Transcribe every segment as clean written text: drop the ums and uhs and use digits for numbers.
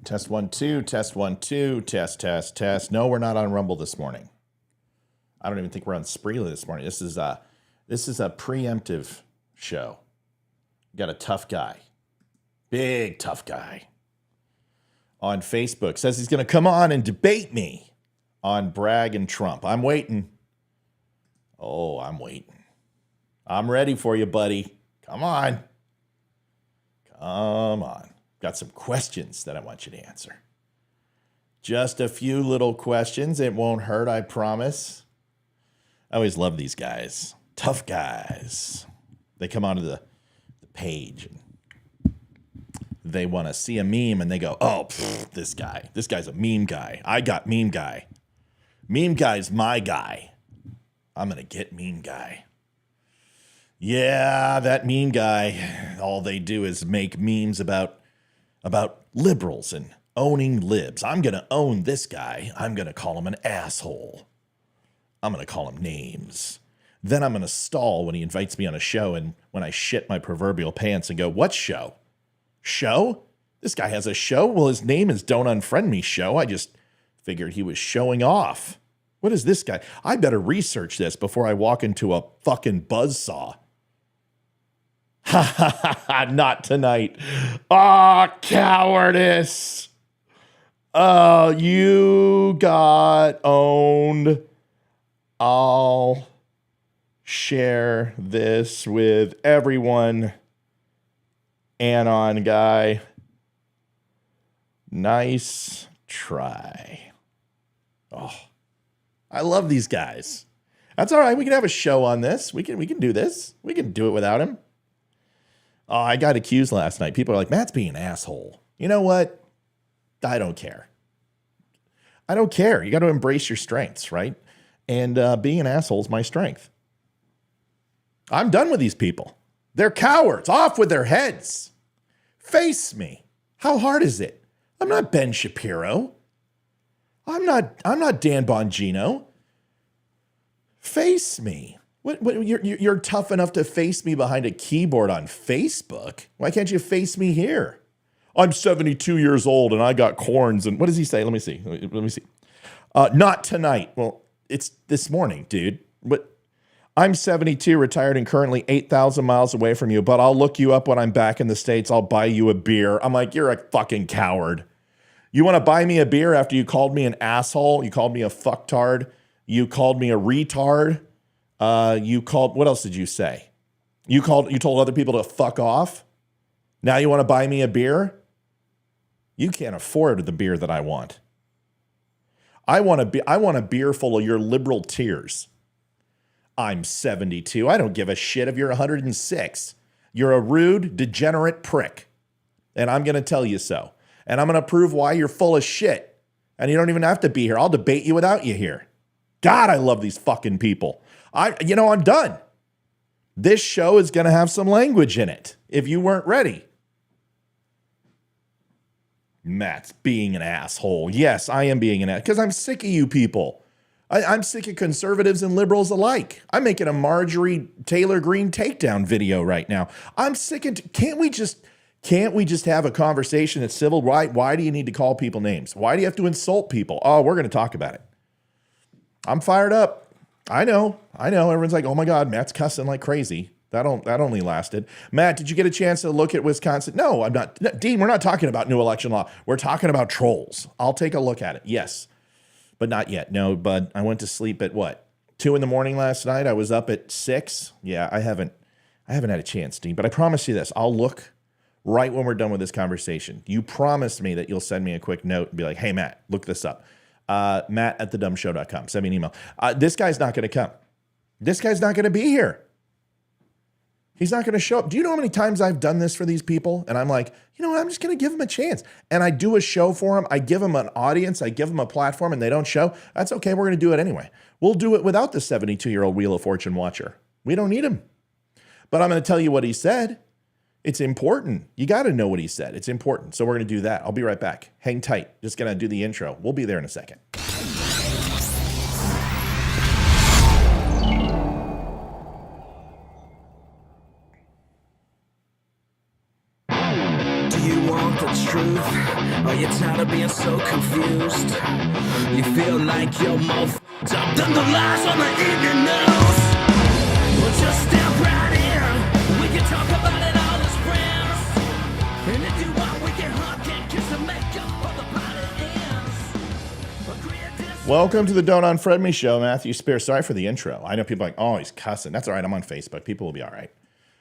Test 1 2, test 1 2, test, test, test. No, we're not on Rumble this morning. I don't even think we're on Spreely this morning. This is a preemptive show. Got a tough guy, big tough guy on Facebook. Says he's going to come on and debate me on Bragg and Trump. I'm waiting. Oh, I'm waiting. I'm ready for you, buddy. Come on. Come on. Got some questions that I want you to answer. Just a few little questions. It won't hurt, I promise. I always love these guys. Tough guys. They come onto the page and they want to see a meme and they go, oh, this guy. This guy's a meme guy. I got meme guy. Meme guy's my guy. I'm going to get meme guy. Yeah, that meme guy, all they do is make memes about liberals and owning libs. I'm going to own this guy. I'm going to call him an asshole. I'm going to call him names. Then I'm going to stall when he invites me on a show and when I shit my proverbial pants and go, what show? Show? This guy has a show? Well, his name is Don't Unfriend Me Show. I just figured he was showing off. What is this guy? I better research this before I walk into a fucking buzzsaw. Ha ha ha ha, not tonight. Ah, cowardice. Oh, you got owned. I'll share this with everyone. Anon guy. Nice try. Oh, I love these guys. That's all right. We can have a show on this. We can do this. We can do it without him. Oh, I got accused last night. People are like, Matt's being an asshole. You know what? I don't care. I don't care. You got to embrace your strengths, right? And being an asshole is my strength. I'm done with these people. They're cowards. Off with their heads. Face me. How hard is it? I'm not Ben Shapiro. I'm not Dan Bongino. Face me. What you're tough enough to face me behind a keyboard on Facebook. Why can't you face me here? I'm 72 years old and I got corns. And what does he say? Let me see. Not tonight. Well, it's this morning, dude. But I'm 72, retired, and currently 8,000 miles away from you. But I'll look you up when I'm back in the States. I'll buy you a beer. I'm like, you're a fucking coward. You want to buy me a beer after you called me an asshole? You called me a fucktard. You called me a retard. What else did you say? You told other people to fuck off. Now you want to buy me a beer? You can't afford the beer that I want. I want a beer full of your liberal tears. I'm 72. I don't give a shit if you're 106. You're a rude, degenerate prick. And I'm going to tell you so. And I'm going to prove why you're full of shit. And you don't even have to be here. I'll debate you without you here. God, I love these fucking people. I'm done. This show is going to have some language in it if you weren't ready. Matt's being an asshole. Yes, I am being an asshole because I'm sick of you people. I'm sick of conservatives and liberals alike. I'm making a Marjorie Taylor Greene takedown video right now. I'm sick of, can't we just have a conversation that's civil? Why do you need to call people names? Why do you have to insult people? Oh, we're going to talk about it. I'm fired up. I know. Everyone's like, oh my God, Matt's cussing like crazy. That only lasted. Matt, did you get a chance to look at Wisconsin? No, I'm not. Dean, we're not talking about new election law. We're talking about trolls. I'll take a look at it. Yes, but not yet. No, bud. I went to sleep at 2 a.m. last night. I was up at 6. Yeah, I haven't had a chance, Dean, but I promise you this. I'll look right when we're done with this conversation. You promised me that you'll send me a quick note and be like, hey, Matt, look this up. Matt@thedumbshow.com. Send me an email. This guy's not going to come. This guy's not going to be here. He's not going to show up. Do you know how many times I've done this for these people? And I'm like, you know what? I'm just going to give them a chance. And I do a show for them. I give them an audience. I give them a platform and they don't show. That's okay. We're going to do it anyway. We'll do it without the 72-year-old Wheel of Fortune watcher. We don't need him. But I'm going to tell you what he said. It's important. You got to know what he said. It's important. So we're going to do that. I'll be right back. Hang tight. Just going to do the intro. We'll be there in a second. Do you want the truth, or you're tired of being so confused. You feel like you're more f***ed up than the lies on the evening news. Well, just step right in. We can talk about it all as friends. And if you want, we can hug and kiss and make up for the party ends. Agree or disagree. Welcome to the Don't Unfriend Me show, Matthew Spear. Sorry for the intro. I know people are like, oh, he's cussing. That's all right. I'm on Facebook. People will be all right.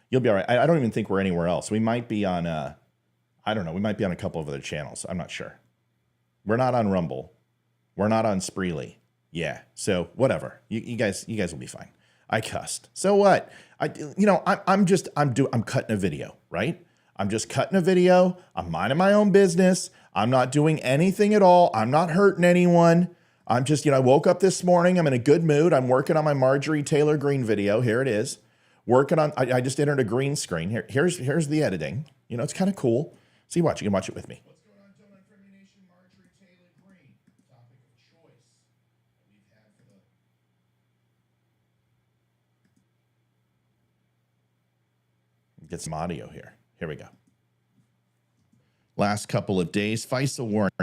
You'll be all right. I don't even think we're anywhere else. We might be on, I don't know. We might be on a couple of other channels. I'm not sure. We're not on Rumble. We're not on Spreely. Yeah. So whatever. You guys will be fine. I cussed. So what? I'm cutting a video, right? I'm just cutting a video. I'm minding my own business. I'm not doing anything at all. I'm not hurting anyone. I'm just, I woke up this morning. I'm in a good mood. I'm working on my Marjorie Taylor Greene video. Here it is. Working on, I just entered a green screen. Here's the editing. It's kind of cool. So you can watch it with me. What's going on, Don't Unfriend Me Nation? Marjorie Taylor Greene, topic of choice that we've had for the... Get some audio here. Here we go. Last couple of days, FISA warrant.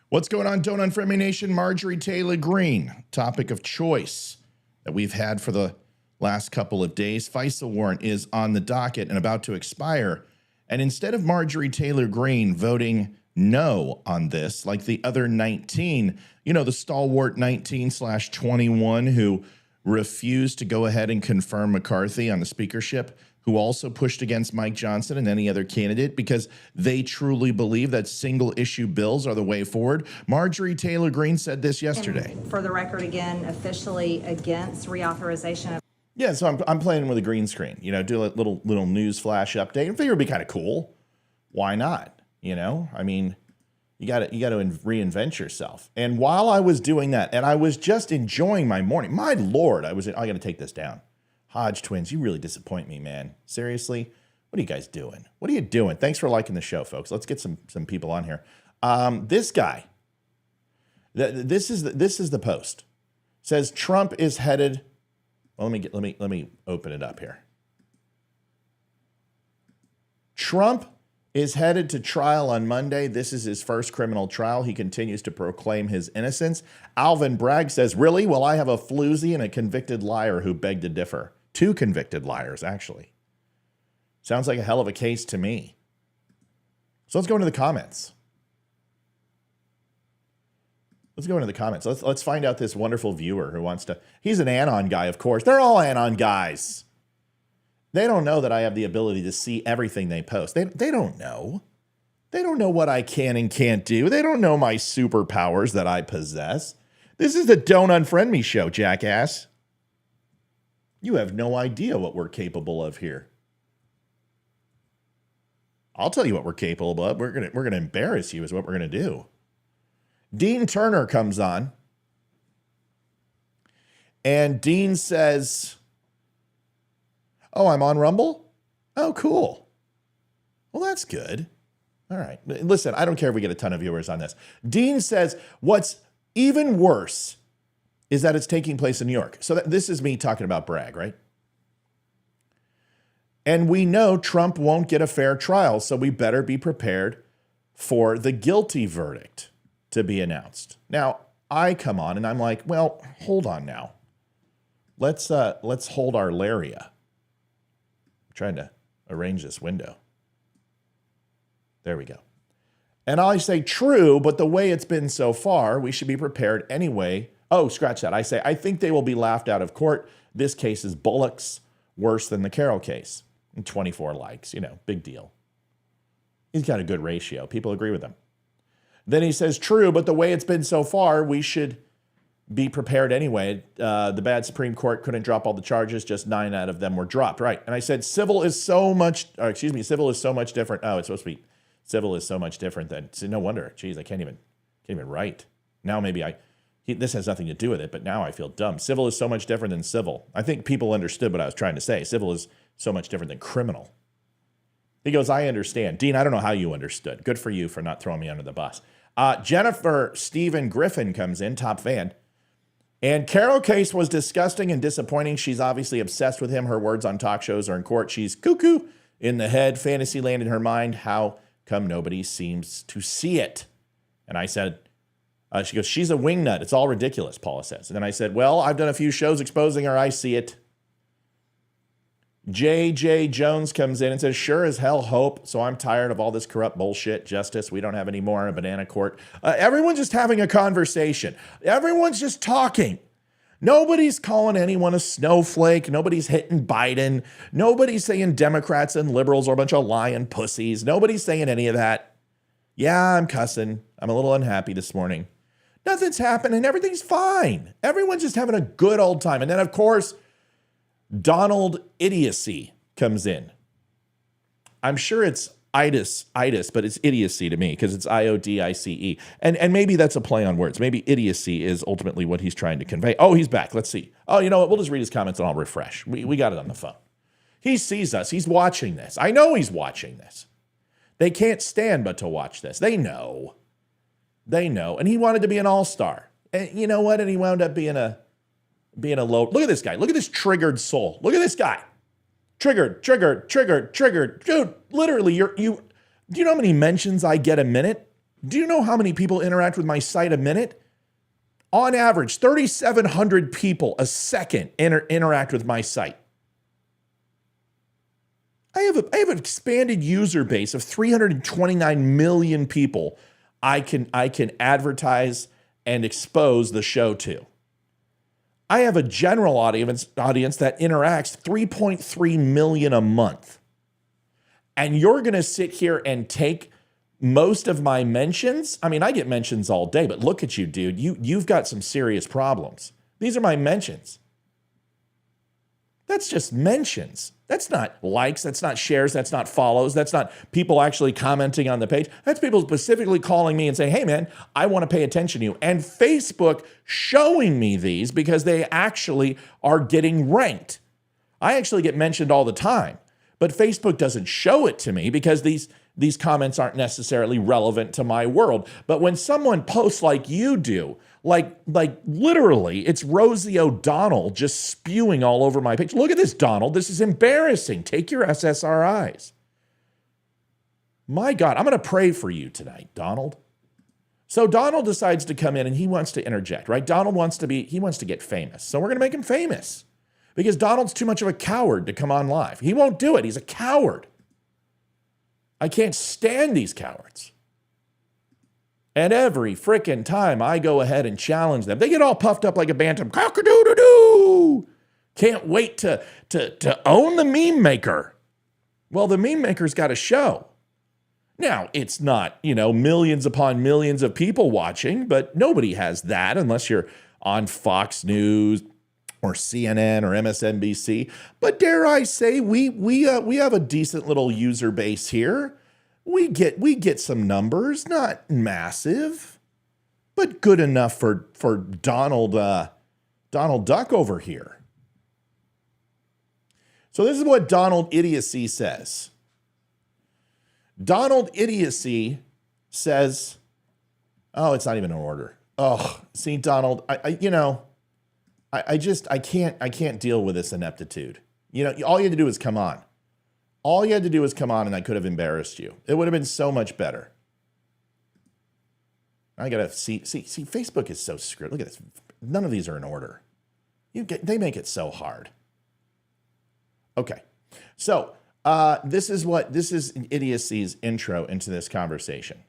What's going on, Don't Unfriend Me Nation? Marjorie Taylor Greene, topic of choice that we've had for the last couple of days. FISA warrant is on the docket and about to expire. And instead of Marjorie Taylor Greene voting no on this, like the other 19, the stalwart 19/21 who refused to go ahead and confirm McCarthy on the speakership, who also pushed against Mike Johnson and any other candidate because they truly believe that single issue bills are the way forward. Marjorie Taylor Greene said this yesterday. And for the record, again, officially against reauthorization of... Yeah, so I'm playing with a green screen, do a little news flash update. I figure it'd be kind of cool. Why not? I mean, you got to reinvent yourself. And while I was doing that, and I was just enjoying my morning, my Lord, I got to take this down. Hodge twins, you really disappoint me, man. Seriously, what are you guys doing? What are you doing? Thanks for liking the show, folks. Let's get some people on here. This guy, this is the post. Says Trump is headed. Well, let me open it up here. Trump is headed to trial on Monday. This is his first criminal trial. He continues to proclaim his innocence. Alvin Bragg says, really? Well, I have a floozy and a convicted liar who beg to differ. 2 convicted liars, actually. Sounds like a hell of a case to me. So let's go into the comments. Let's find out this wonderful viewer who wants to. He's an Anon guy, of course. They're all Anon guys. They don't know that I have the ability to see everything they post. They don't know. They don't know what I can and can't do. They don't know my superpowers that I possess. This is the Don't Unfriend Me show, jackass. You have no idea what we're capable of here. I'll tell you what we're capable of. We're gonna embarrass you is what we're gonna do. Dean Turner comes on, and Dean says, oh, I'm on Rumble? Oh, cool. Well, that's good. All right. Listen, I don't care if we get a ton of viewers on this. Dean says, what's even worse is that it's taking place in New York. So this is me talking about Bragg, right? And we know Trump won't get a fair trial, so we better be prepared for the guilty verdict to be announced. Now, I come on and I'm like, well, hold on now. Let's hold our Laria. I'm trying to arrange this window. There we go. And I say, true, but the way it's been so far, we should be prepared anyway. Oh, scratch that. I say, I think they will be laughed out of court. This case is bullocks, worse than the Carroll case. And 24 likes, big deal. He's got a good ratio. People agree with him. Then he says, true, but the way it's been so far, we should be prepared anyway. The bad Supreme Court couldn't drop all the charges. Just 9 out of them were dropped. Right. And I said, civil is so much different. Oh, it's supposed to be civil is so much different than, so no wonder. Geez, I can't even write. Now maybe this has nothing to do with it, but now I feel dumb. Civil is so much different than civil. I think people understood what I was trying to say. Civil is so much different than criminal. He goes, I understand. Dean, I don't know how you understood. Good for you for not throwing me under the bus. Jennifer Stephen Griffin comes in, top fan. And Carroll case was disgusting and disappointing. She's obviously obsessed with him. Her words on talk shows are in court. She's cuckoo in the head, fantasy land in her mind. How come nobody seems to see it. And I said, she goes, she's a wingnut. It's all ridiculous, Paula says. And then I said, well, I've done a few shows exposing her. I see it. J.J. Jones comes in and says, sure as hell hope. So I'm tired of all this corrupt bullshit. Justice, we don't have any more in a banana court. Everyone's just having a conversation. Everyone's just talking. Nobody's calling anyone a snowflake. Nobody's hitting Biden. Nobody's saying Democrats and liberals are a bunch of lying pussies. Nobody's saying any of that. Yeah, I'm cussing. I'm a little unhappy this morning. Nothing's happening. Everything's fine. Everyone's just having a good old time. And then, of course, Donald Idiocy comes in. I'm sure it's itis, but it's idiocy to me because it's IODICE. And maybe that's a play on words. Maybe idiocy is ultimately what he's trying to convey. Oh, he's back. Let's see. Oh, you know what? We'll just read his comments and I'll refresh. We got it on the phone. He sees us. He's watching this. I know he's watching this. They can't stand but to watch this. They know. They know. And he wanted to be an all-star. And you know what? And he wound up being a low. Look at this guy. Look at this triggered soul. Look at this guy. Triggered. Dude, literally, do you know how many mentions I get a minute? Do you know how many people interact with my site a minute? On average, 3,700 people a second interact with my site. I have an expanded user base of 329 million people I can advertise and expose the show to. I have a general audience that interacts 3.3 million a month. And you're going to sit here and take most of my mentions? I mean, I get mentions all day, but look at you, dude. You've got some serious problems. These are my mentions. That's just mentions. That's not likes. That's not shares. That's not follows. That's not people actually commenting on the page. That's people specifically calling me and saying, hey, man, I want to pay attention to you. And Facebook showing me these because they actually are getting ranked. I actually get mentioned all the time, but Facebook doesn't show it to me because these comments aren't necessarily relevant to my world. But when someone posts like you do, like literally, it's Rosie O'Donnell just spewing all over my page. Look at this, Donald. This is embarrassing. Take your SSRIs. My God, I'm going to pray for you tonight, Donald. So Donald decides to come in and he wants to interject, right? Donald wants to get famous. So we're going to make him famous because Donald's too much of a coward to come on live. He won't do it. He's a coward. I can't stand these cowards. And every frickin' time I go ahead and challenge them, they get all puffed up like a bantam. Cock-a-doo-doo-doo! Can't wait to own the meme maker. Well, the meme maker's got a show. Now, it's not, millions upon millions of people watching, but nobody has that unless you're on Fox News or CNN or MSNBC. But dare I say, we have a decent little user base here. We get some numbers, not massive, but good enough for Donald Duck over here. So this is what Donald Idiocy says. Donald Idiocy says, oh, it's not even in order. Oh, see, Donald, I can't deal with this ineptitude. All you had to do was come on. All you had to do was come on and I could have embarrassed you. It would have been so much better. I got to see, Facebook is so screwed. Look at this. None of these are in order. They make it so hard. Okay. So this is Idiocy's intro into this conversation.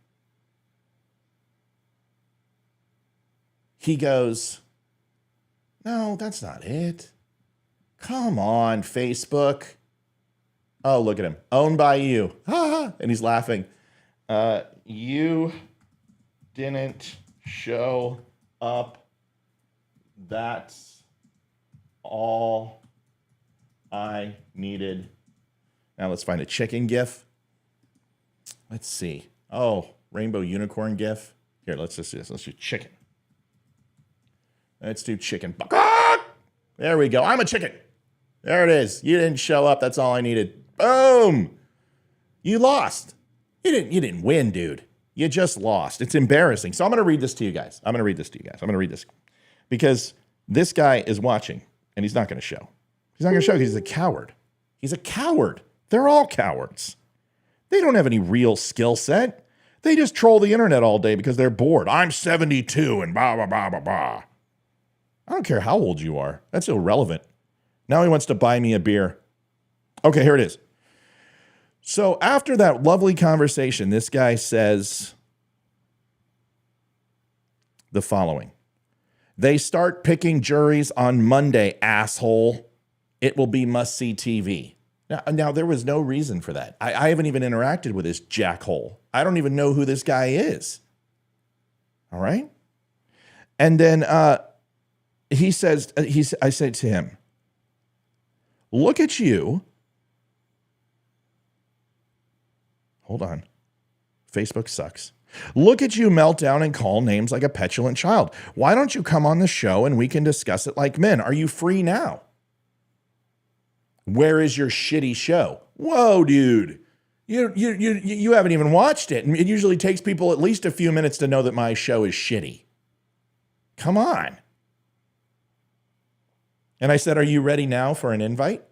He goes, no, that's not it. Come on, Facebook. Oh, look at him. Owned by you. And he's laughing. You didn't show up. That's all I needed. Now let's find a chicken gif. Let's see. Oh, rainbow unicorn gif. Here, let's just do this. Let's do chicken. Let's do chicken. There we go. I'm a chicken. There it is. You didn't show up. That's all I needed. Boom. You lost. You didn't win, dude. You just lost. It's embarrassing. So I'm going to read this to you guys. I'm going to read this because this guy is watching and he's not going to show. He's not going to show because he's a coward. He's a coward. They're all cowards. They don't have any real skill set. They just troll the internet all day because they're bored. I'm 72 and blah, blah, blah, blah, blah. I don't care how old you are. That's irrelevant. Now he wants to buy me a beer. Okay, here it is. So after that lovely conversation, this guy says the following. They start picking juries on Monday, asshole. It will be must-see TV. Now, there was no reason for that. I haven't even interacted with this jackhole. I don't even know who this guy is. All right? And then he says, I said to him, look at you. Hold on. Facebook sucks. Look at you melt down and call names like a petulant child. Why don't you come on the show and we can discuss it like men? Are you free now? Where is your shitty show? Whoa, dude. You haven't even watched it. And it usually takes people at least a few minutes to know that my show is shitty. Come on. And I said, are you ready now for an invite?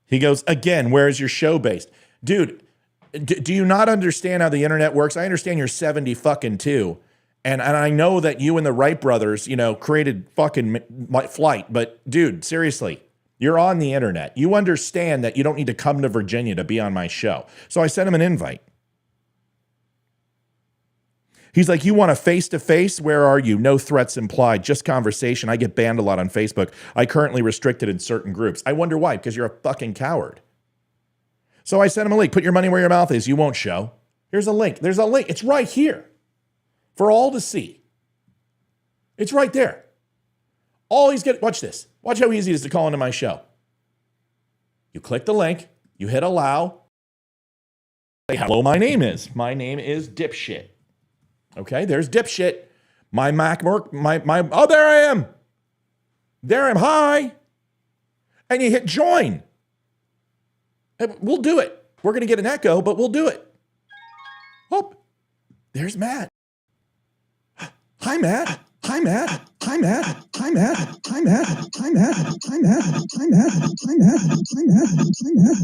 He goes, again, where is your show based? Dude, do you not understand how the internet works? I understand you're 70 fucking two. And I know that you and the Wright brothers, created fucking flight. But dude, seriously, you're on the internet. You understand that you don't need to come to Virginia to be on my show. So I sent him an invite. He's like, you want a face-to-face? Where are you? No threats implied, just conversation. I get banned a lot on Facebook. I currently restricted in certain groups. I wonder why, because you're a fucking coward. So I sent him a link. Put your money where your mouth is. You won't show. Here's a link. There's a link. It's right here for all to see. It's right there. All he's getting, watch this. Watch how easy it is to call into my show. You click the link. You hit allow. Say, hello, my name is Dipshit. Okay, there's Dipshit. My oh, there I am. There I am. Hi. And you hit join. We'll do it. We're going to get an echo, but we'll do it. Oh, there's Matt. Hi, Matt. Hi, Matt. Hi, Matt. Hi, Matt. Hi, Matt. Hi, Matt. Hi, Matt. Hi, Matt. Hi, Matt. Hi, Matt. Hi,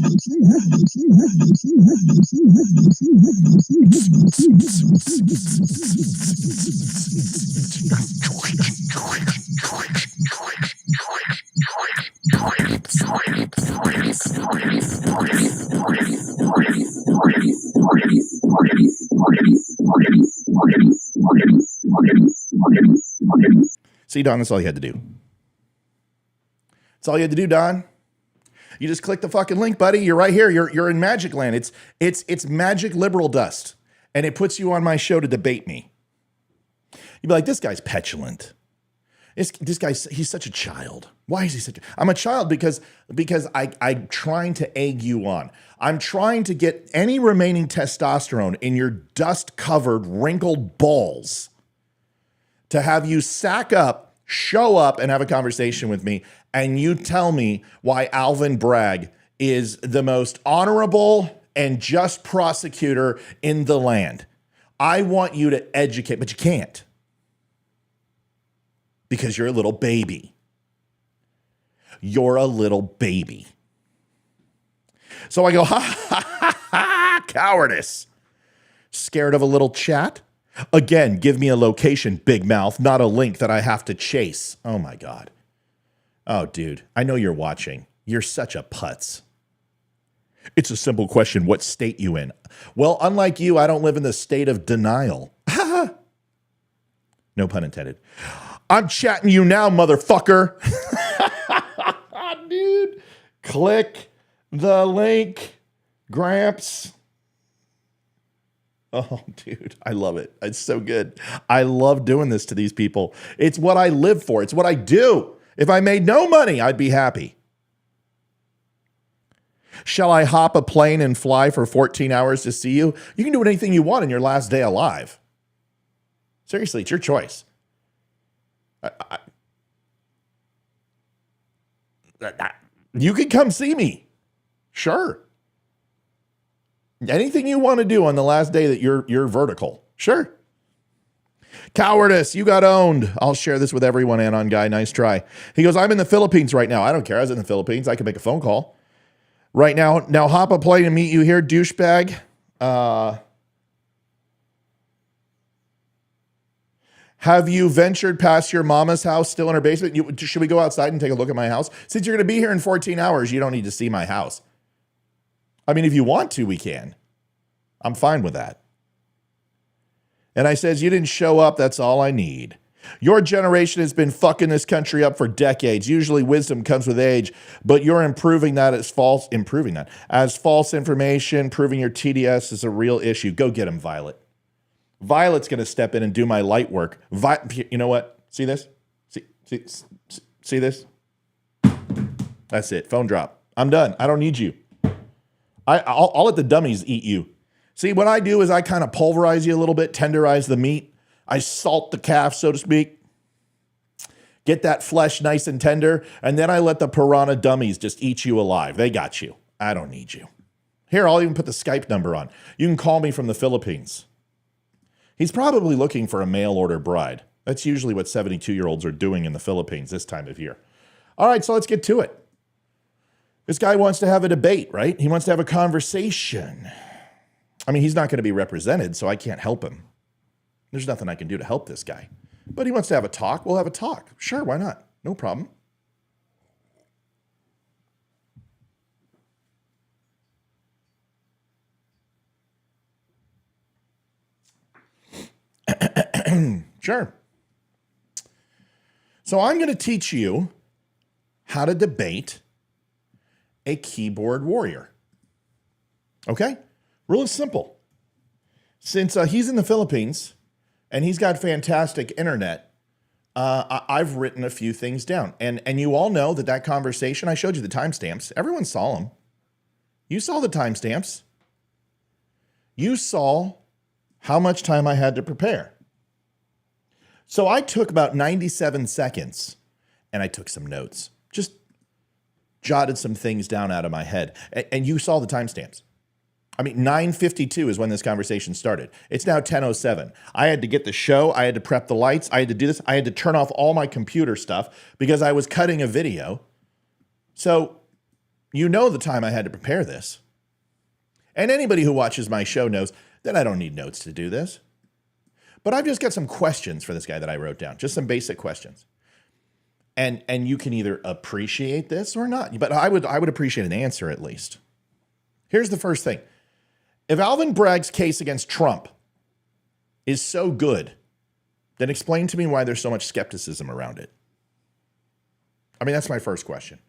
See, Don, that's all you had to do. That's all you had to do, Don. You just click the fucking link, buddy. You're right here. You're in magic land. It's magic liberal dust. And it puts you on my show to debate me. You'd be like, this guy's petulant. This guy, he's such a child. Why is he such a... I'm a child because I'm trying to egg you on. I'm trying to get any remaining testosterone in your dust-covered, wrinkled balls to have you sack up, show up, and have a conversation with me, and you tell me why Alvin Bragg is the most honorable and just prosecutor in the land. I want you to educate, but you can't. Because you're a little baby. You're a little baby. So I go, ha, ha, ha, ha, cowardice. Scared of a little chat? Again, give me a location, big mouth, not a link that I have to chase. Oh my God. Oh, dude, I know you're watching. You're such a putz. It's a simple question. What state you in? Well, unlike you, I don't live in the state of denial. No pun intended. I'm chatting you now, motherfucker. Dude, click the link, Gramps. Oh, dude, I love it. It's so good. I love doing this to these people. It's what I live for. It's what I do. If I made no money, I'd be happy. Shall I hop a plane and fly for 14 hours to see you? You can do anything you want in your last day alive. Seriously, it's your choice. You can come see me. Sure. Anything you want to do on the last day that you're vertical. Sure. Cowardice, you got owned. I'll share this with everyone, Anon guy. Nice try. He goes, I'm in the Philippines right now. I don't care. I was in the Philippines. I can make a phone call. Right now hop a plane and meet you here, douchebag. Have you ventured past your mama's house still in her basement? Should we go outside and take a look at my house? Since you're going to be here in 14 hours, you don't need to see my house. I mean, if you want to, we can. I'm fine with that. And I says, you didn't show up. That's all I need. Your generation has been fucking this country up for decades. Usually wisdom comes with age, but you're improving that as false information, proving your TDS is a real issue. Go get him, Violet. Violet's going to step in and do my light work. You know what? See this? See this? That's it. Phone drop. I'm done. I don't need you. I'll let the dummies eat you. See, what I do is I kind of pulverize you a little bit, tenderize the meat. I salt the calf, so to speak. Get that flesh nice and tender. And then I let the piranha dummies just eat you alive. They got you. I don't need you. Here, I'll even put the Skype number on. You can call me from the Philippines. He's probably looking for a mail order bride. That's usually what 72-year-olds are doing in the Philippines this time of year. All right, so let's get to it. This guy wants to have a debate, right? He wants to have a conversation. I mean, he's not going to be represented, so I can't help him. There's nothing I can do to help this guy. But he wants to have a talk. We'll have a talk. Sure, why not? No problem. Sure. So I'm going to teach you how to debate a keyboard warrior. Okay? Real simple. Since he's in the Philippines and he's got fantastic internet, I've written a few things down. And you all know that conversation, I showed you the timestamps. Everyone saw them. You saw the timestamps. You saw how much time I had to prepare. So I took about 97 seconds and I took some notes. Just jotted some things down out of my head. And you saw the timestamps. I mean, 9:52 is when this conversation started. It's now 10:07. I had to get the show. I had to prep the lights. I had to do this. I had to turn off all my computer stuff because I was cutting a video. So you know the time I had to prepare this. And anybody who watches my show knows that I don't need notes to do this. But I've just got some questions for this guy that I wrote down. Just some basic questions. And you can either appreciate this or not. But I would appreciate an answer at least. Here's the first thing. If Alvin Bragg's case against Trump is so good, then explain to me why there's so much skepticism around it. I mean, that's my first question.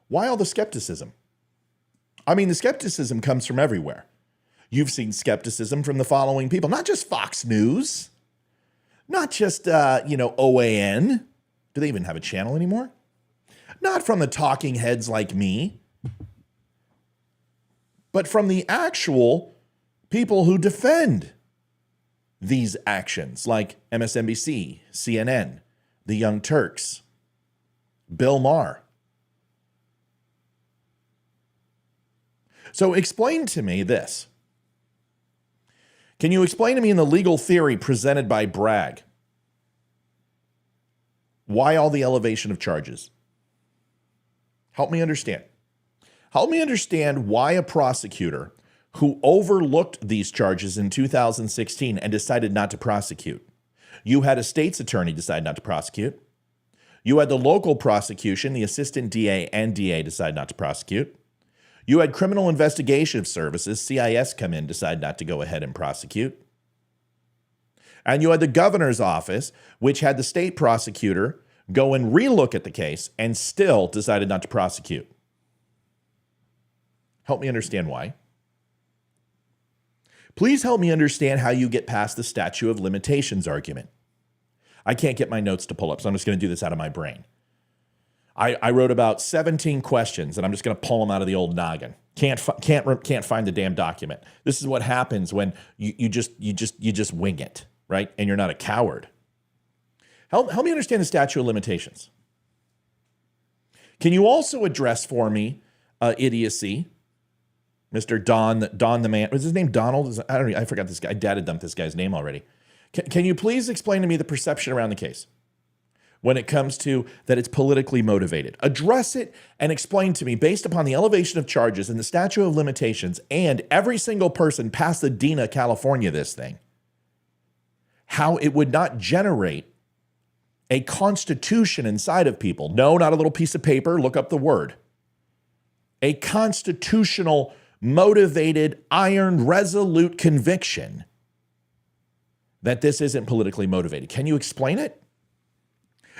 Why all the skepticism? I mean, the skepticism comes from everywhere. You've seen skepticism from the following people, not just Fox News, not just, OAN. Do they even have a channel anymore? Not from the talking heads like me, but from the actual people who defend these actions, like MSNBC, CNN, the Young Turks, Bill Maher. So explain to me this. Can you explain to me in the legal theory presented by Bragg why all the elevation of charges? Help me understand. Help me understand why a prosecutor who overlooked these charges in 2016 and decided not to prosecute. You had a state's attorney decide not to prosecute. You had the local prosecution, the assistant DA and DA decide not to prosecute. You had Criminal Investigation Services, CIS, come in, decide not to go ahead and prosecute. And you had the governor's office, which had the state prosecutor go and relook at the case and still decided not to prosecute. Help me understand why. Please help me understand how you get past the statute of limitations argument. I can't get my notes to pull up, so I'm just going to do this out of my brain. I wrote about 17 questions, and I'm just going to pull them out of the old noggin. Can't find the damn document. This is what happens when you just wing it, right? And you're not a coward. Help me understand the statute of limitations. Can you also address for me idiocy? Mr. Don the man. Was his name Donald? I forgot this guy. I data dumped this guy's name already. Can you please explain to me the perception around the case? when it comes to that it's politically motivated. Address it and explain to me, based upon the elevation of charges and the statute of limitations and every single person Pasadena, California, this thing, how it would not generate a constitution inside of people. No, not a little piece of paper. Look up the word. A constitutional, motivated, iron, resolute conviction that this isn't politically motivated. Can you explain it?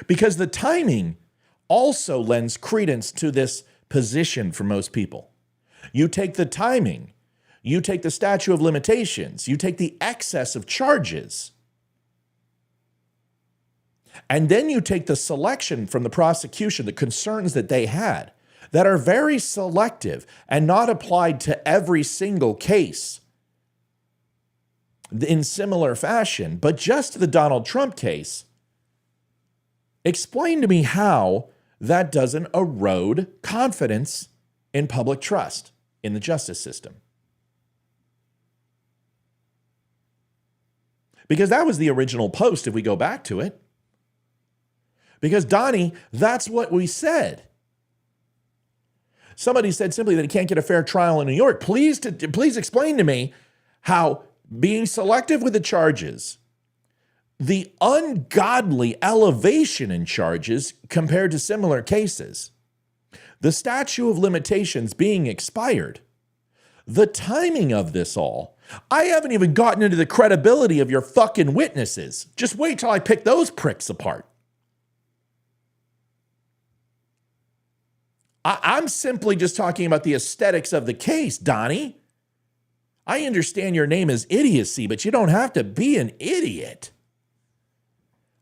Because the timing also lends credence to this position for most people. You take the timing, you take the statute of limitations, you take the excess of charges, and then you take the selection from the prosecution, the concerns that they had, that are very selective and not applied to every single case in similar fashion, but just the Donald Trump case. Explain to me how that doesn't erode confidence in public trust in the justice system. Because that was the original post, if we go back to it. Because, Donnie, that's what we said. Somebody said simply that he can't get a fair trial in New York. Please explain to me how being selective with the charges, the ungodly elevation in charges compared to similar cases, the statute of limitations being expired, the timing of this all. I haven't even gotten into the credibility of your fucking witnesses. Just wait till I pick those pricks apart. I'm simply just talking about the aesthetics of the case, Donnie. I understand your name is idiocy, but you don't have to be an idiot.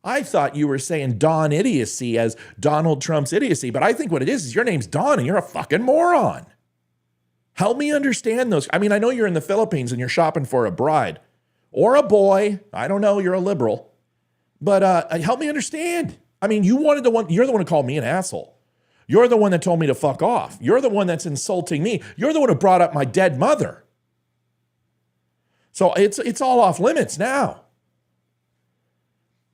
I thought you were saying Don idiocy as Donald Trump's idiocy, but I think what it is your name's Don and you're a fucking moron. Help me understand those. I mean, I know you're in the Philippines and you're shopping for a bride or a boy. I don't know, you're a liberal. But help me understand. I mean, you're the one who called me an asshole. You're the one that told me to fuck off. You're the one that's insulting me. You're the one who brought up my dead mother. So it's all off limits now.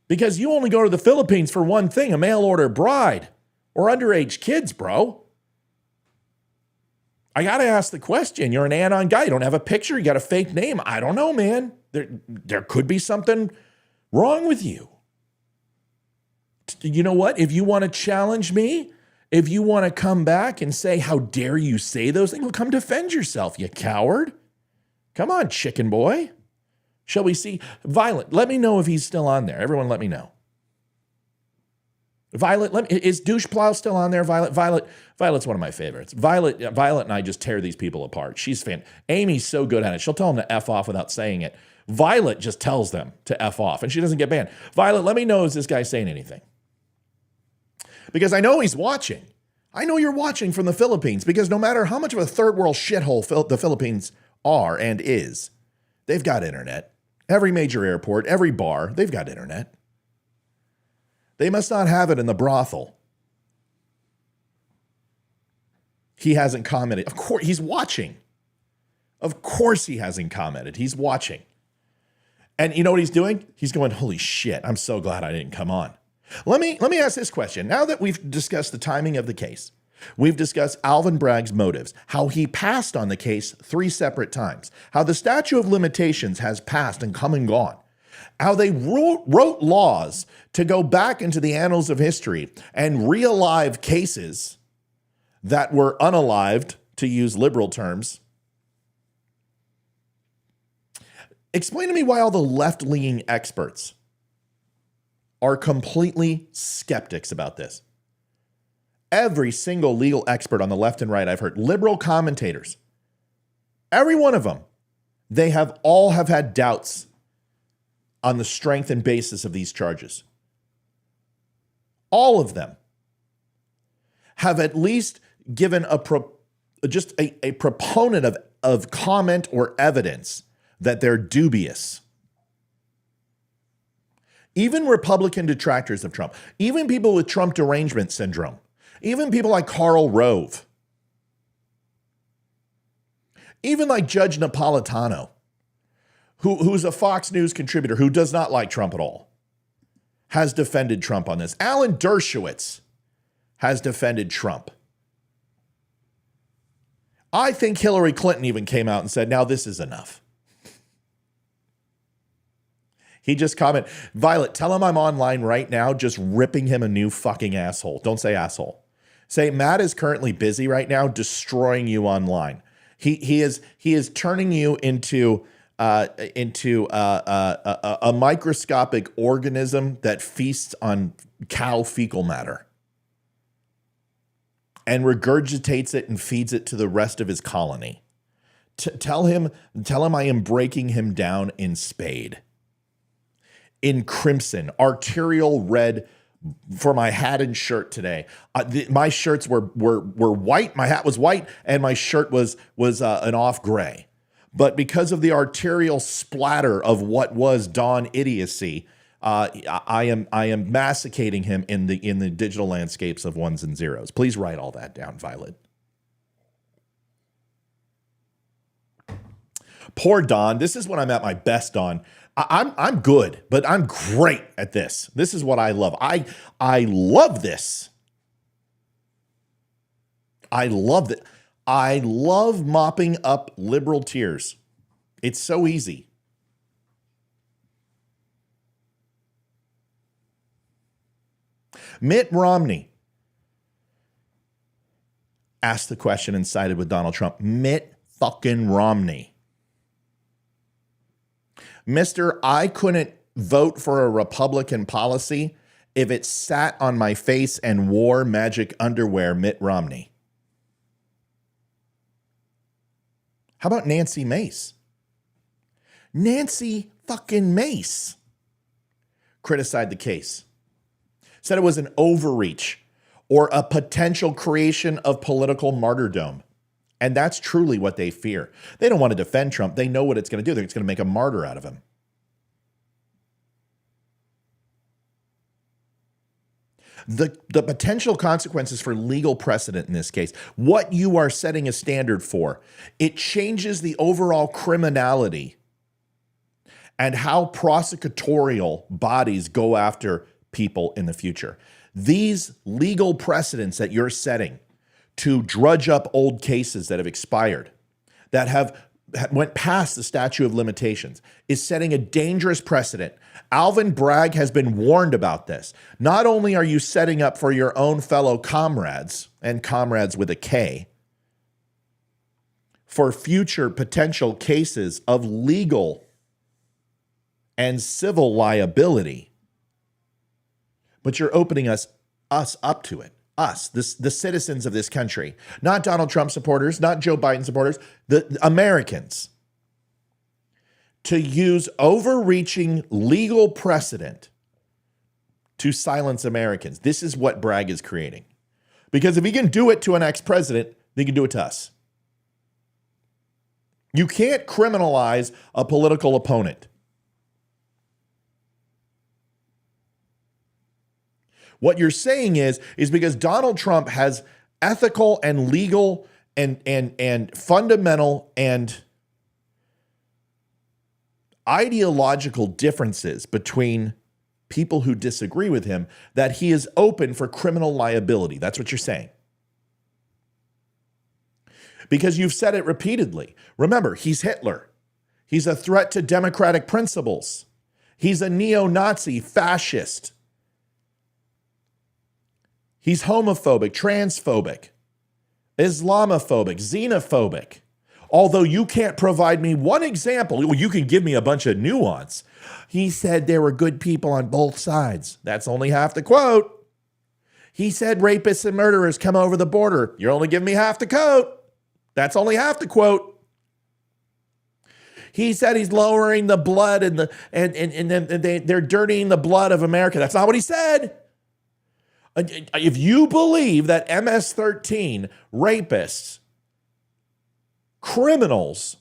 Because you only go to the Philippines for one thing, a mail order bride or underage kids, bro. I got to ask the question. You're an anon guy. You don't have a picture. You got a fake name. I don't know, man. There could be something wrong with you. You know what? If you want to challenge me, if you want to come back and say, how dare you say those things, well, come defend yourself, you coward. Come on, chicken boy. Shall we see? Violet, let me know if he's still on there. Everyone let me know. Violet, is Douche Plow still on there? Violet's one of my favorites. Violet and I just tear these people apart. She's fan. Amy's so good at it. She'll tell them to F off without saying it. Violet just tells them to F off, and she doesn't get banned. Violet, let me know, is this guy saying anything? Because I know he's watching. I know you're watching from the Philippines, because no matter how much of a third world shithole the Philippines are and is, they've got internet. Every major airport, every bar, they've got internet. They must not have it in the brothel. He hasn't commented. Of course, he's watching. Of course he hasn't commented. He's watching. And you know what he's doing? He's going, holy shit, I'm so glad I didn't come on. Let me ask this question. Now that we've discussed the timing of the case, we've discussed Alvin Bragg's motives, how he passed on the case 3 separate times, how the statute of limitations has passed and come and gone, how they wrote laws to go back into the annals of history and re-alive cases that were unalived, to use liberal terms. Explain to me why all the left-leaning experts are completely skeptics about this. Every single legal expert on the left and right I've heard, liberal commentators, every one of them, they all have had doubts on the strength and basis of these charges. All of them have at least given a proponent of comment or evidence that they're dubious. Even Republican detractors of Trump, even people with Trump derangement syndrome, even people like Karl Rove, even like Judge Napolitano, who's a Fox News contributor who does not like Trump at all, has defended Trump on this. Alan Dershowitz has defended Trump. I think Hillary Clinton even came out and said, now this is enough. He just commented, Violet, tell him I'm online right now, just ripping him a new fucking asshole. Don't say asshole. Say Matt is currently busy right now, destroying you online. He is turning you into a microscopic organism that feasts on cow fecal matter and regurgitates it and feeds it to the rest of his colony. Tell him I am breaking him down in spade, in crimson, arterial red for my hat and shirt today. My shirts were white. My hat was white, and my shirt was an off gray. But because of the arterial splatter of what was Dawn idiocy, I am masticating him in the digital landscapes of ones and zeros. Please write all that down, Violet. Poor Don. This is when I'm at my best, Don. I'm good, but I'm great at this. This is what I love. I love this. I love it. I love mopping up liberal tears. It's so easy. Mitt Romney asked the question and sided with Donald Trump. Mitt fucking Romney. Mr. I couldn't vote for a Republican policy if it sat on my face and wore magic underwear, Mitt Romney. How about Nancy Mace? Nancy fucking Mace criticized the case. Said it was an overreach or a potential creation of political martyrdom. And that's truly what they fear. They don't want to defend Trump. They know what it's going to do. It's going to make a martyr out of him. The potential consequences for legal precedent in this case, what you are setting a standard for, it changes the overall criminality and how prosecutorial bodies go after people in the future. These legal precedents that you're setting to drudge up old cases that have expired, that went past the statute of limitations, is setting a dangerous precedent. Alvin Bragg has been warned about this. Not only are you setting up for your own fellow comrades, and comrades with a K, for future potential cases of legal and civil liability, but you're opening us up to it. Us, the citizens of this country, not Donald Trump supporters, not Joe Biden supporters, the Americans, to use overreaching legal precedent to silence Americans. This is what Bragg is creating. Because if he can do it to an ex-president, he can do it to us. You can't criminalize a political opponent. What you're saying is because Donald Trump has ethical and legal and fundamental and ideological differences between people who disagree with him, that he is open for criminal liability. That's what you're saying. Because you've said it repeatedly. Remember, he's Hitler. He's a threat to democratic principles. He's a neo-Nazi fascist. He's homophobic, transphobic, Islamophobic, xenophobic. Although you can't provide me one example, well, you can give me a bunch of nuance. He said there were good people on both sides. That's only half the quote. He said rapists and murderers come over the border. You're only giving me half the quote. That's only half the quote. He said he's lowering the blood and they're dirtying the blood of America. That's not what he said. If you believe that MS-13 rapists, criminals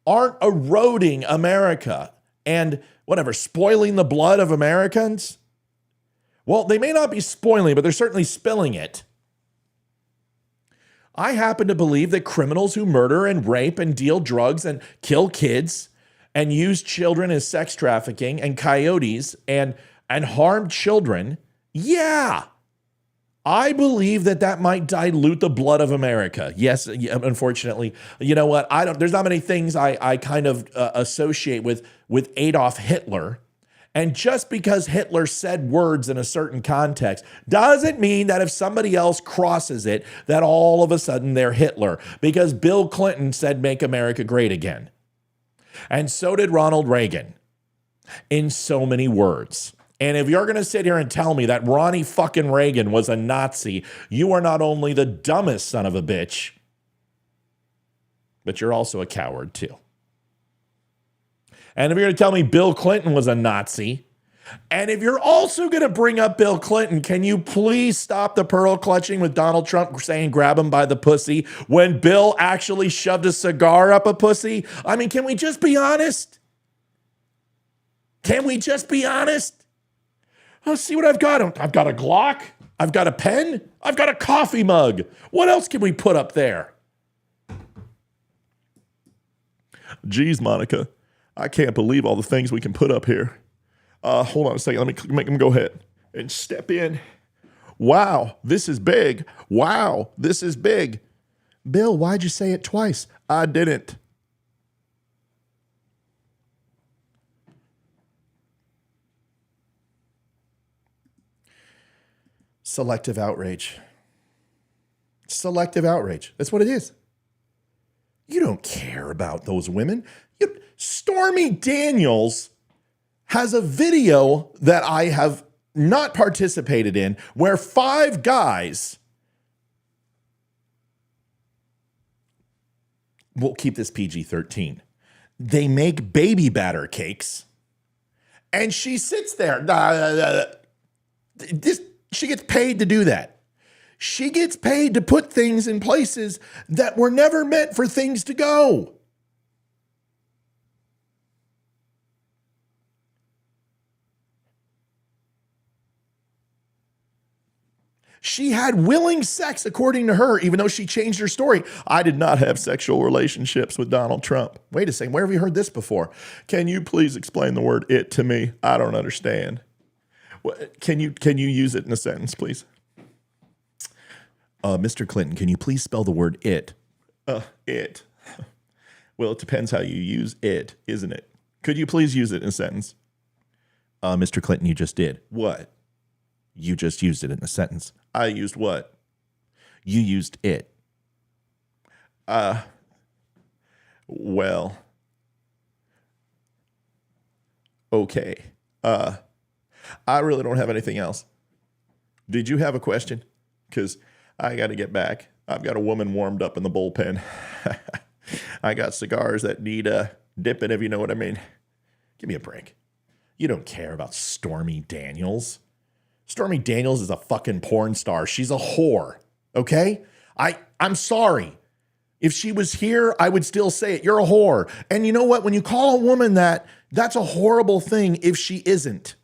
aren't eroding America and whatever, spoiling the blood of Americans, well, they may not be spoiling, but they're certainly spilling it. I happen to believe that criminals who murder and rape and deal drugs and kill kids and use children as sex trafficking and coyotes and and harmed children, yeah, I believe that might dilute the blood of America. Yes, unfortunately, you know what? There's not many things I kind of associate with Adolf Hitler. And just because Hitler said words in a certain context doesn't mean that if somebody else crosses it, that all of a sudden they're Hitler. Because Bill Clinton said, "Make America great again." And so did Ronald Reagan in so many words. And if you're going to sit here and tell me that Ronnie fucking Reagan was a Nazi, you are not only the dumbest son of a bitch, but you're also a coward too. And if you're going to tell me Bill Clinton was a Nazi, and if you're also going to bring up Bill Clinton, can you please stop the pearl clutching with Donald Trump saying grab him by the pussy when Bill actually shoved a cigar up a pussy? I mean, can we just be honest? Can we just be honest? Let's see what I've got. I've got a Glock. I've got a pen. I've got a coffee mug. What else can we put up there? Geez, Monica, I can't believe all the things we can put up here. Hold on a second. Let me make them go ahead and step in. Wow, this is big. Wow, this is big. Bill, why'd you say it twice? I didn't. Selective outrage. Selective outrage. That's what it is. You don't care about those women. Stormy Daniels has a video that I have not participated in where 5 guys, we'll keep this PG-13, they make baby batter cakes and she sits there. She gets paid to do that. She gets paid to put things in places that were never meant for things to go. She had willing sex, according to her, even though she changed her story. I did not have sexual relationships with Donald Trump. Wait a second, where have you heard this before? Can you please explain the word "it" to me? I don't understand. Can you use it in a sentence, please? Mr. Clinton, can you please spell the word "it"? It. Well, it depends how you use it, isn't it? Could you please use it in a sentence? Mr. Clinton, you just did. What? You just used it in a sentence. I used what? You used it. Well. Okay. I really don't have anything else. Did you have a question? Because I got to get back. I've got a woman warmed up in the bullpen. I got cigars that need dipping, if you know what I mean. Give me a break. You don't care about Stormy Daniels. Stormy Daniels is a fucking porn star. She's a whore, okay? I'm sorry. If she was here, I would still say it. You're a whore. And you know what? When you call a woman that, that's a horrible thing if she isn't.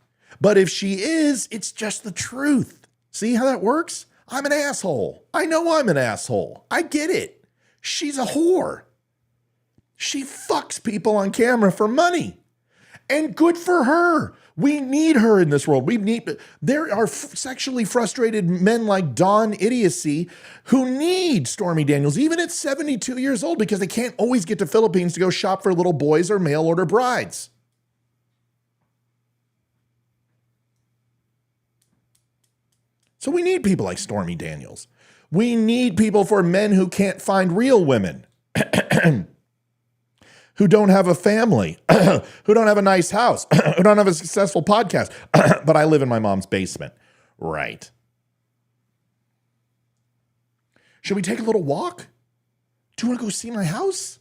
But if she is, it's just the truth. See how that works? I'm an asshole. I know I'm an asshole. I get it. She's a whore. She fucks people on camera for money. And good for her. We need her in this world. There are sexually frustrated men like Don Idiocy who need Stormy Daniels, even at 72 years old, because they can't always get to Philippines to go shop for little boys or mail order brides. So we need people like Stormy Daniels. We need people for men who can't find real women. Who don't have a family, who don't have a nice house, who don't have a successful podcast, but I live in my mom's basement. Right. Should we take a little walk? Do you want to go see my house?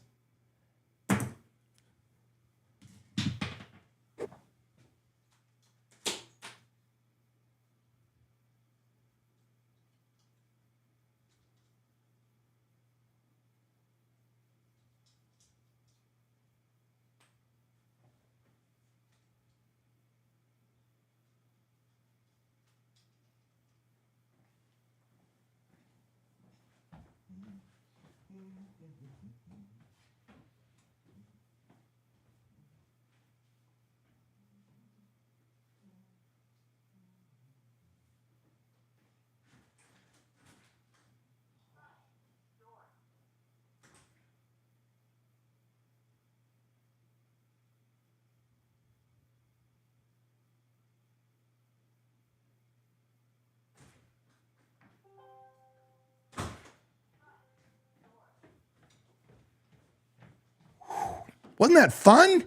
Wasn't that fun?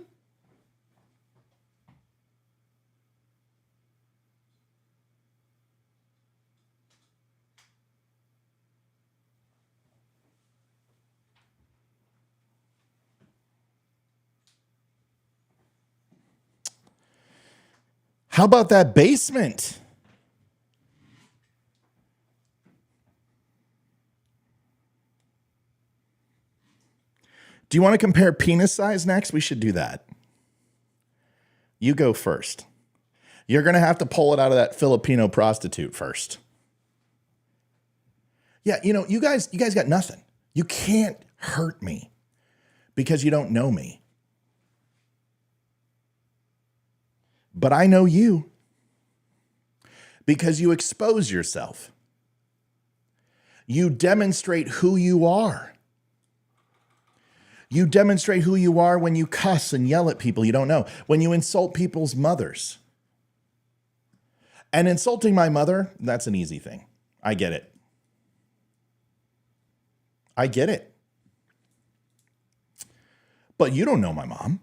How about that basement? Do you want to compare penis size next? We should do that. You go first. You're going to have to pull it out of that Filipino prostitute first. Yeah, you guys got nothing. You can't hurt me because you don't know me. But I know you because you expose yourself. You demonstrate who you are. You demonstrate who you are when you cuss and yell at people you don't know, when you insult people's mothers. And insulting my mother, that's an easy thing. I get it. I get it. But you don't know my mom.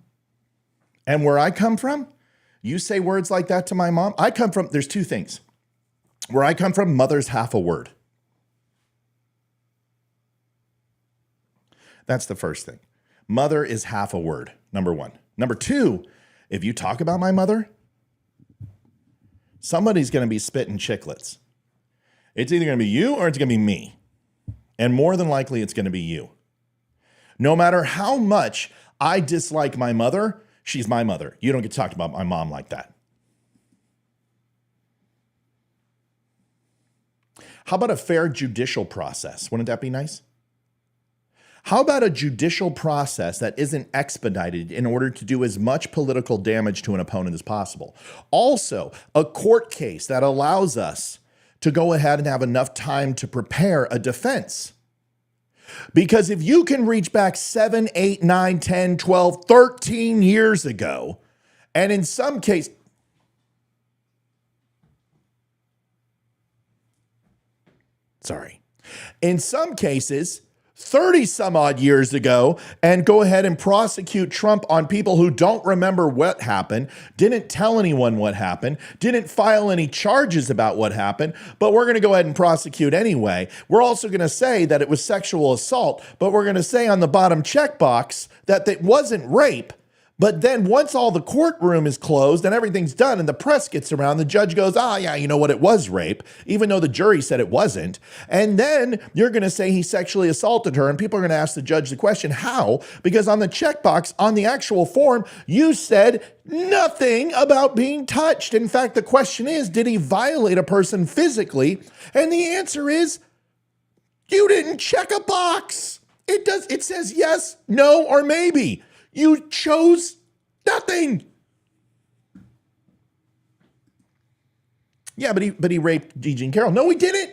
And where I come from, you say words like that to my mom. There's two things. Where I come from, mother's half a word. That's the first thing. Mother is half a word, number one. Number two, if you talk about my mother, somebody's going to be spitting chiclets. It's either going to be you or it's going to be me. And more than likely, it's going to be you. No matter how much I dislike my mother, she's my mother. You don't get to talk about my mom like that. How about a fair judicial process? Wouldn't that be nice? How about a judicial process that isn't expedited in order to do as much political damage to an opponent as possible? Also, a court case that allows us to go ahead and have enough time to prepare a defense. Because if you can reach back 7, 8, 9, 10, 12, 13 years ago, and in some cases, in some cases, 30 some odd years ago, and go ahead and prosecute Trump on people who don't remember what happened, didn't tell anyone what happened, didn't file any charges about what happened, but we're going to go ahead and prosecute anyway. We're also going to say that it was sexual assault, but we're going to say on the bottom checkbox that it wasn't rape. But then once all the courtroom is closed and everything's done and the press gets around, the judge goes, yeah, you know what? It was rape, even though the jury said it wasn't. And then you're going to say he sexually assaulted her. And people are going to ask the judge the question, how? Because on the checkbox, on the actual form, you said nothing about being touched. In fact, the question is, did he violate a person physically? And the answer is, you didn't check a box. It says yes, no, or maybe. You chose nothing. Yeah, but he raped Jean Carroll. No, he didn't.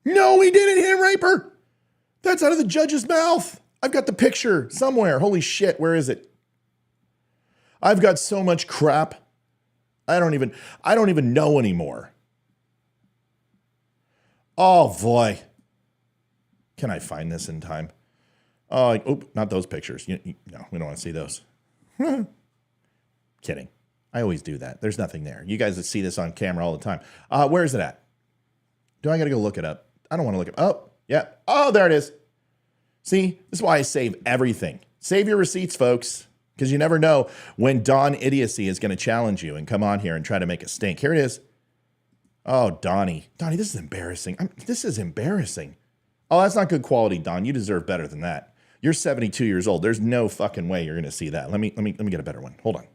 No, he didn't. He didn't rape her. That's out of the judge's mouth. I've got the picture somewhere. Holy shit, where is it? I've got so much crap. I don't even know anymore. Oh boy. Can I find this in time? Oh, not those pictures. No, we don't want to see those. Kidding. I always do that. There's nothing there. You guys see this on camera all the time. Where is it at? Do I got to go look it up? I don't want to look it up. Oh, yeah. Oh, there it is. See, this is why I save everything. Save your receipts, folks, because you never know when Don Idiocy is going to challenge you and come on here and try to make a stink. Here it is. Oh, Donnie, this is embarrassing. This is embarrassing. Oh, that's not good quality, Don. You deserve better than that. You're 72 years old. There's no fucking way you're going to see that. Let me get a better one. Hold on.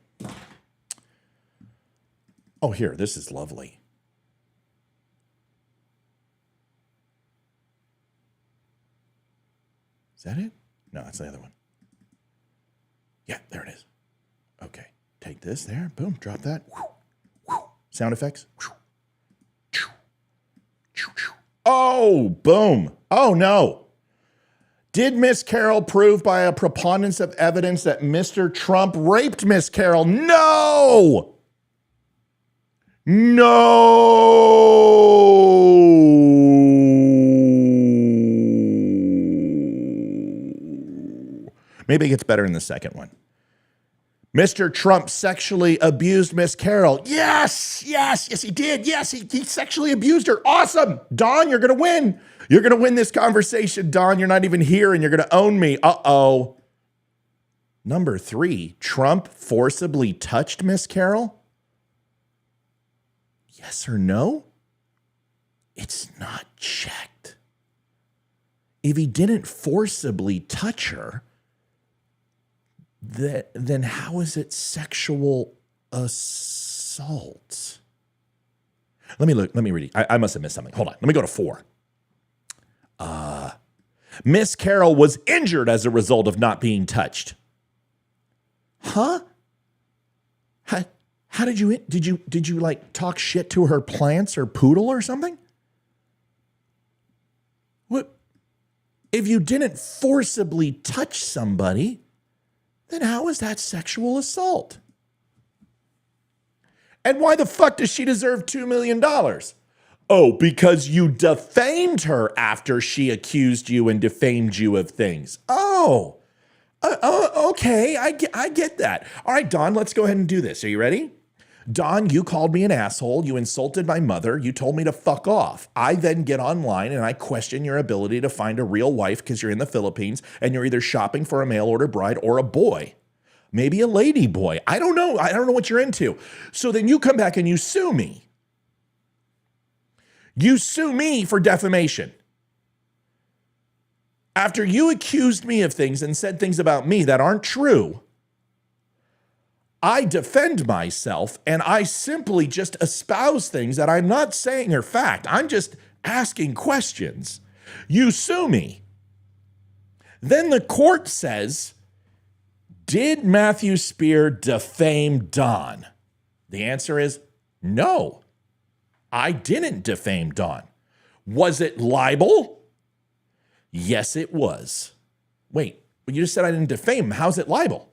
Oh, here. This is lovely. Is that it? No, that's the other one. Yeah, there it is. Okay. Take this there. Boom. Drop that. Sound effects. Oh, boom. Oh, no. Did Miss Carroll prove by a preponderance of evidence that Mr. Trump raped Miss Carroll? No! No! Maybe it gets better in the second one. Mr. Trump sexually abused Miss Carol. Yes, he did. Yes, he sexually abused her. Awesome. Dawn, you're going to win. You're going to win this conversation, Dawn. You're not even here and you're going to own me. Uh-oh. Number 3, Trump forcibly touched Miss Carol? Yes or no? It's not checked. If he didn't forcibly touch her, then how is it sexual assault? Let me read it. I must have missed something. Hold on. Let me go to 4. Miss Carol was injured as a result of not being touched. Huh? How did you like talk shit to her plants or poodle or something? What? If you didn't forcibly touch somebody, then how is that sexual assault? And why the fuck does she deserve $2 million? Oh, because you defamed her after she accused you and defamed you of things. Oh, okay, I get that. All right, Dawn, let's go ahead and do this. Are you ready? Dawn, you called me an asshole. You insulted my mother. You told me to fuck off. I then get online and I question your ability to find a real wife because you're in the Philippines and you're either shopping for a mail order bride or a boy. Maybe a lady boy. I don't know. I don't know what you're into. So then you come back and you sue me. You sue me for defamation. After you accused me of things and said things about me that aren't true, I defend myself and I simply just espouse things that I'm not saying are fact. I'm just asking questions. You sue me. Then the court says, did Matthew Spear defame Dawn? The answer is no. I didn't defame Dawn. Was it libel? Yes, it was. Wait, but you just said I didn't defame him. How's it libel?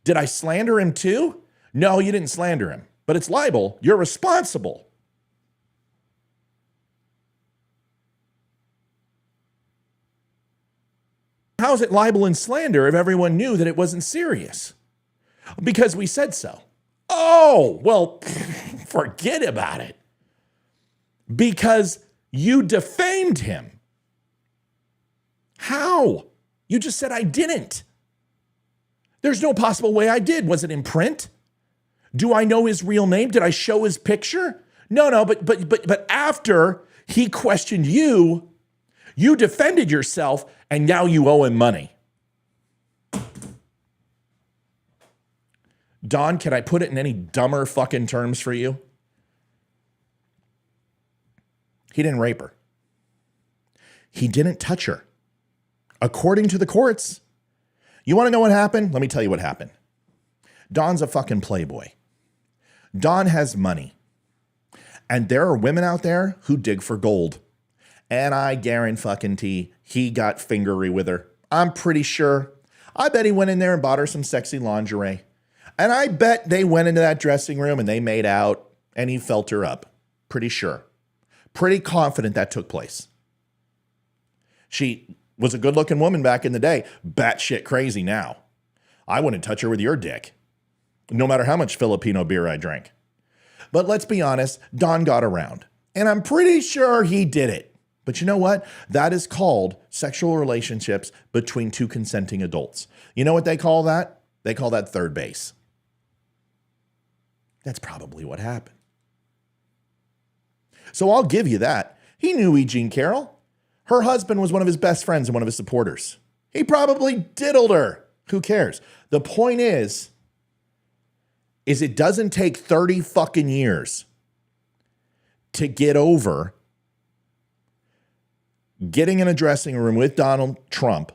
Did I slander him too? No, you didn't slander him, but it's libel. You're responsible. How is it libel and slander if everyone knew that it wasn't serious? Because we said so. Oh, well, forget about it. Because you defamed him. How? You just said I didn't. There's no possible way I did. Was it in print? Do I know his real name? Did I show his picture? No, but after he questioned you, you defended yourself and now you owe him money. Dawn, can I put it in any dumber fucking terms for you? He didn't rape her. He didn't touch her. According to the courts. You want to know what happened? Let me tell you what happened. Dawn's a fucking playboy. Dawn has money. And there are women out there who dig for gold. And I guarantee he got fingery with her. I'm pretty sure. I bet he went in there and bought her some sexy lingerie. And I bet they went into that dressing room and they made out and he felt her up. Pretty sure. Pretty confident that took place. She was a good-looking woman back in the day. Batshit crazy now. I wouldn't touch her with your dick, no matter how much Filipino beer I drank. But let's be honest, Don got around. And I'm pretty sure he did it. But you know what? That is called sexual relationships between two consenting adults. You know what they call that? They call that third base. That's probably what happened. So I'll give you that. He knew E. Jean Carroll. Her husband was one of his best friends and one of his supporters. He probably diddled her. Who cares? The point is it doesn't take 30 fucking years to get over getting in a dressing room with Donald Trump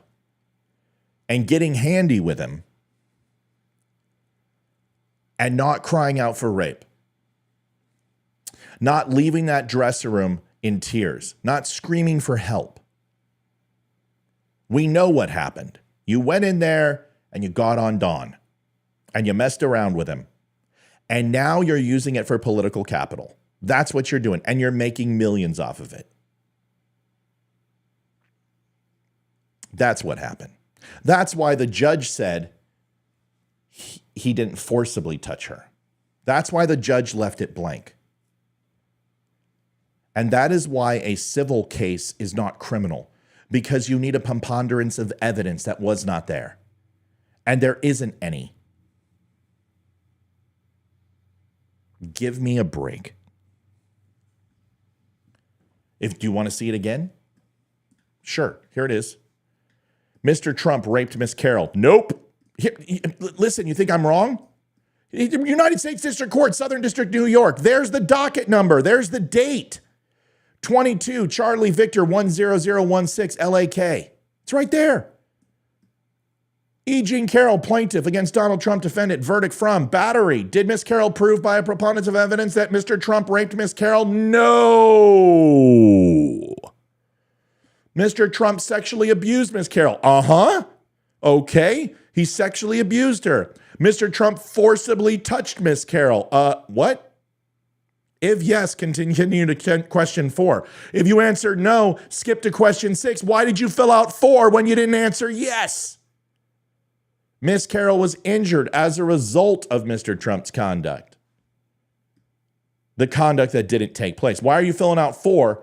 and getting handy with him and not crying out for rape. Not leaving that dressing room in tears, not screaming for help. We know what happened. You went in there and you got on Don and you messed around with him. And now you're using it for political capital. That's what you're doing. And you're making millions off of it. That's what happened. That's why the judge said he didn't forcibly touch her. That's why the judge left it blank. And that is why a civil case is not criminal, because you need a preponderance of evidence that was not there. And there isn't any. Give me a break. Do you want to see it again? Sure, here it is. Mr. Trump raped Miss Carroll. Nope. Listen, you think I'm wrong? United States District Court, Southern District, New York. There's the docket number. There's the date. 22 Charlie Victor 10016 LAK. It's right there. E. Jean Carroll, plaintiff against Donald Trump, defendant. Verdict from battery. Did Miss Carroll prove by a preponderance of evidence that Mr. Trump raped Miss Carroll? No. Mr. Trump sexually abused Miss Carroll. Uh-huh. Okay. He sexually abused her. Mr. Trump forcibly touched Miss Carroll. What? If yes, continue to question 4. If you answered no, skip to question 6. Why did you fill out 4 when you didn't answer yes? Miss Carroll was injured as a result of Mr. Trump's conduct. The conduct that didn't take place. Why are you filling out 4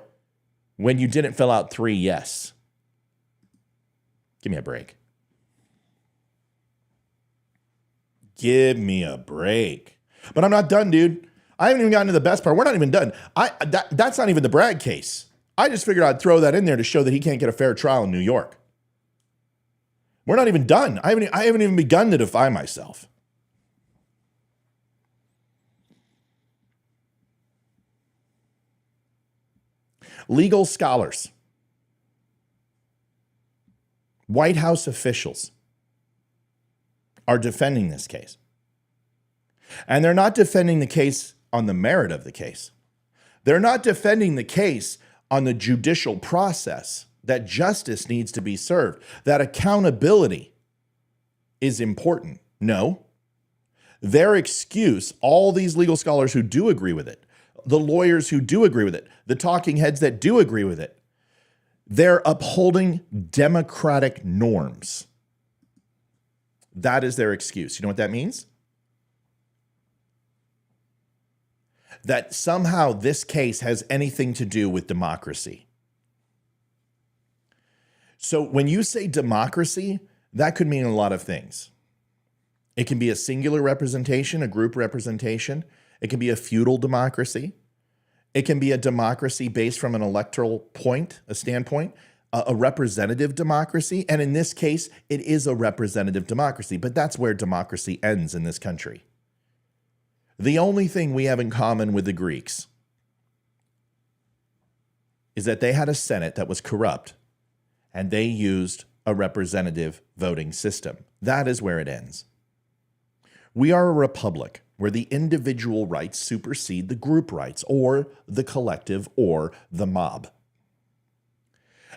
when you didn't fill out 3 yes? Give me a break. Give me a break. But I'm not done, dude. I haven't even gotten to the best part. We're not even done. That's not even the Bragg case. I just figured I'd throw that in there to show that he can't get a fair trial in New York. We're not even done. I haven't even begun to defy myself. Legal scholars, White House officials are defending this case. And they're not defending the case on the merit of the case. They're not defending the case on the judicial process, that justice needs to be served, that accountability is important. No. Their excuse, all these legal scholars who do agree with it, the lawyers who do agree with it, the talking heads that do agree with it, they're upholding democratic norms. That is their excuse. You know what that means? That somehow this case has anything to do with democracy. So when you say democracy, that could mean a lot of things. It can be a singular representation, a group representation. It can be a feudal democracy. It can be a democracy based from an electoral point, a standpoint, a representative democracy. And in this case, it is a representative democracy, but that's where democracy ends in this country. The only thing we have in common with the Greeks is that they had a Senate that was corrupt and they used a representative voting system. That is where it ends. We are a republic where the individual rights supersede the group rights or the collective or the mob.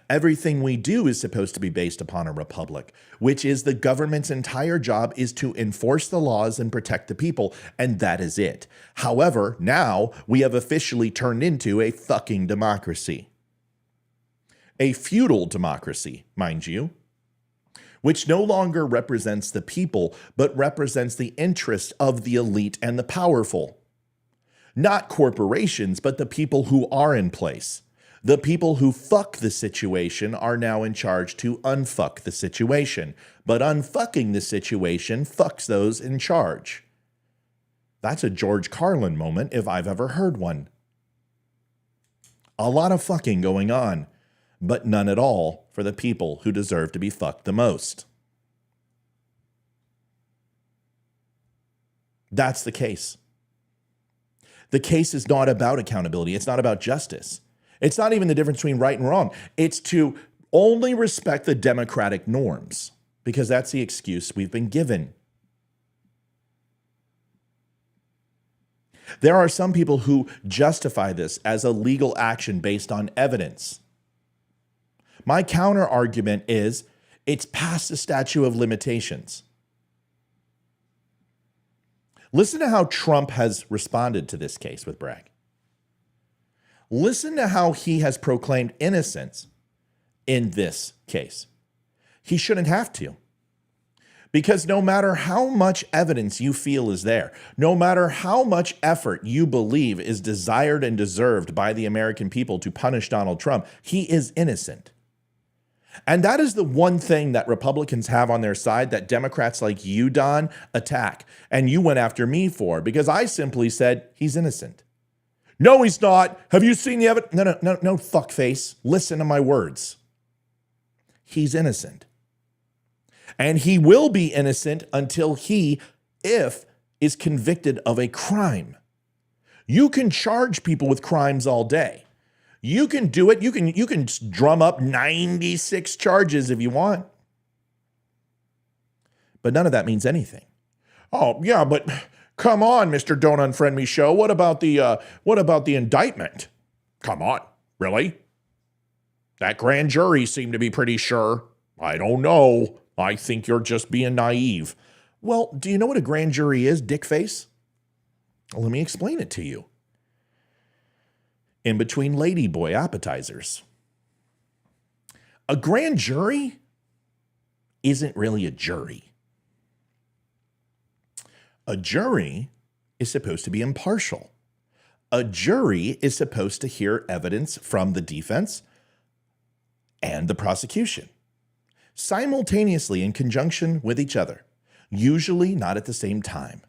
Everything we do is supposed to be based upon a republic, which is the government's entire job is to enforce the laws and protect the people, and that is it. However, now we have officially turned into a fucking democracy. A feudal democracy, mind you, which no longer represents the people, but represents the interests of the elite and the powerful. Not corporations, but the people who are in place. The people who fuck the situation are now in charge to unfuck the situation, but unfucking the situation fucks those in charge. That's a George Carlin moment if I've ever heard one. A lot of fucking going on, but none at all for the people who deserve to be fucked the most. That's the case. The case is not about accountability. It's not about justice. It's not even the difference between right and wrong. It's to only respect the democratic norms, because that's the excuse we've been given. There are some people who justify this as a legal action based on evidence. My counter argument is it's past the statute of limitations. Listen to how Trump has responded to this case with Bragg. Listen to how he has proclaimed innocence in this case. He shouldn't have to, Because no matter how much evidence you feel is there, no matter how much effort you believe is desired and deserved by the American people to punish Donald Trump, he is innocent. And that is the one thing that Republicans have on their side that Democrats like you, Don, attack. And you went after me for, because I simply said, he's innocent. No, he's not. Have you seen the evidence? No, fuckface. Listen to my words. He's innocent. And he will be innocent until he, if, is convicted of a crime. You can charge people with crimes all day. You can do it. You can drum up 96 charges if you want. But none of that means anything. Oh, yeah, but come on, Mr. Don't Unfriend Me Show. What about the indictment? Come on, really? That grand jury seemed to be pretty sure. I don't know. I think you're just being naive. Well, do you know what a grand jury is, dickface? Well, let me explain it to you. In between ladyboy appetizers. A grand jury isn't really a jury. A jury is supposed to be impartial. A jury is supposed to hear evidence from the defense and the prosecution, simultaneously in conjunction with each other, usually not at the same time.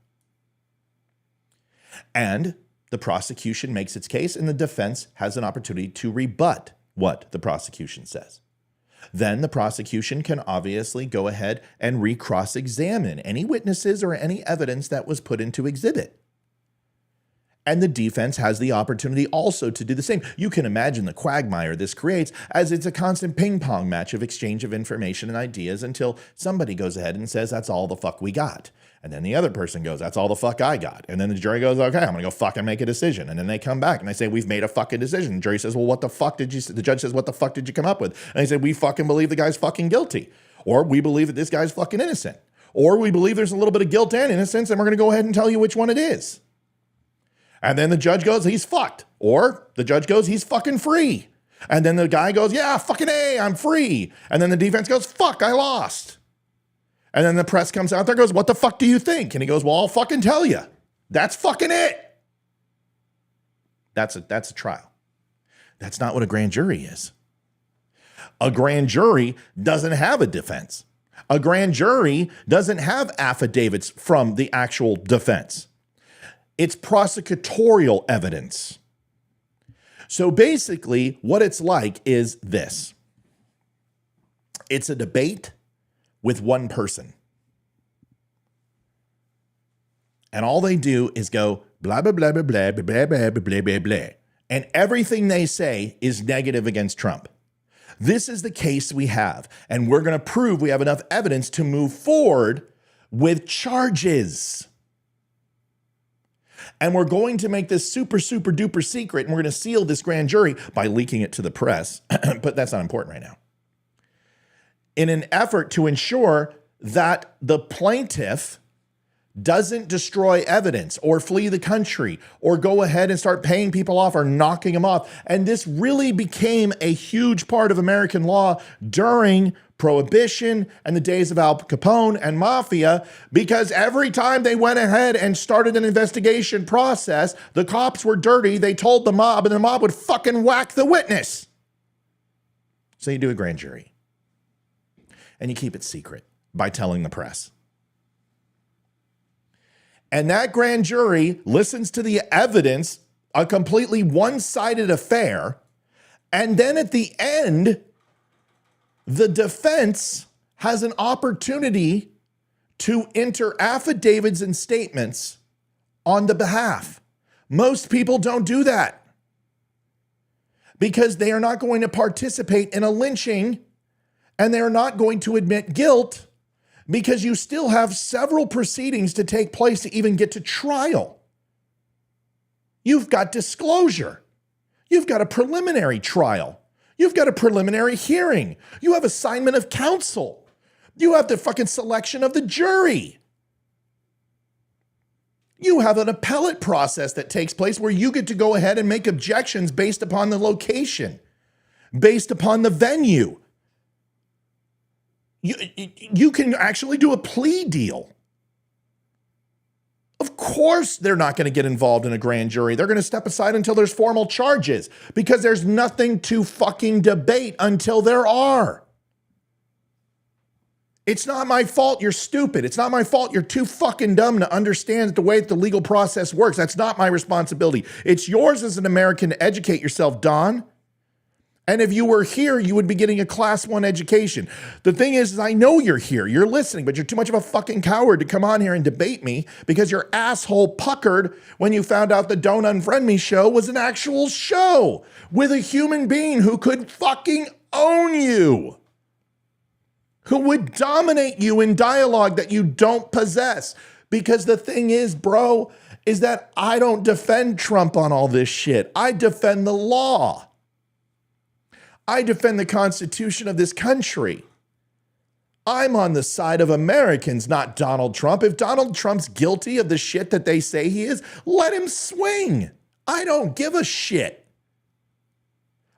And the prosecution makes its case, and the defense has an opportunity to rebut what the prosecution says. Then the prosecution can obviously go ahead and re-cross-examine any witnesses or any evidence that was put into exhibit. And the defense has the opportunity also to do the same. You can imagine the quagmire this creates, as it's a constant ping pong match of exchange of information and ideas until somebody goes ahead and says, that's all the fuck we got. And then the other person goes, that's all the fuck I got. And then the jury goes, okay, I'm going to go fucking make a decision. And then they come back and they say, we've made a fucking decision. The jury says, well, what the fuck did you, the judge says, what the fuck did you come up with? And they say, we fucking believe the guy's fucking guilty. Or we believe that this guy's fucking innocent. Or we believe there's a little bit of guilt and innocence, and we're going to go ahead and tell you which one it is. And then the judge goes, he's fucked. Or the judge goes, he's fucking free. And then the guy goes, yeah, fucking A, I'm free. And then the defense goes, fuck, I lost. And then the press comes out there and goes, what the fuck do you think? And he goes, well, I'll fucking tell you. That's fucking it. That's a trial. That's not what a grand jury is. A grand jury doesn't have a defense. A grand jury doesn't have affidavits from the actual defense. It's prosecutorial evidence. So basically, what it's like is this. It's a debate with one person. And all they do is go blah, blah, blah, blah, blah, blah, blah, blah, blah, blah, blah. And everything they say is negative against Trump. This is the case we have. And we're going to prove we have enough evidence to move forward with charges. And we're going to make this super, super duper secret. And we're going to seal this grand jury by leaking it to the press. But that's not important right now. In an effort to ensure that the plaintiff doesn't destroy evidence or flee the country or go ahead and start paying people off or knocking them off. And this really became a huge part of American law during Prohibition and the days of Al Capone and Mafia, because every time they went ahead and started an investigation process, the cops were dirty, they told the mob, and the mob would fucking whack the witness. So you do a grand jury. And you keep it secret by telling the press. And that grand jury listens to the evidence, a completely one-sided affair, and then at the end, the defense has an opportunity to enter affidavits and statements on the behalf. Most people don't do that because they are not going to participate in a lynching. And they're not going to admit guilt because you still have several proceedings to take place to even get to trial. You've got disclosure. You've got a preliminary trial. You've got a preliminary hearing. You have assignment of counsel. You have the fucking selection of the jury. You have an appellate process that takes place where you get to go ahead and make objections based upon the location, based upon the venue. You can actually do a plea deal. Of course, they're not going to get involved in a grand jury. They're going to step aside until there's formal charges because there's nothing to fucking debate until there are. It's not my fault you're stupid. It's not my fault you're too fucking dumb to understand the way that the legal process works. That's not my responsibility. It's yours as an American to educate yourself, Don. And if you were here, you would be getting a class 1 education. The thing is I know you're here, you're listening, but you're too much of a fucking coward to come on here and debate me because your asshole puckered when you found out the Don't Unfriend Me show was an actual show with a human being who could fucking own you, who would dominate you in dialogue that you don't possess. Because the thing is, bro, is that I don't defend Trump on all this shit. I defend the law. I defend the Constitution of this country. I'm on the side of Americans, not Donald Trump. If Donald Trump's guilty of the shit that they say he is, let him swing. I don't give a shit.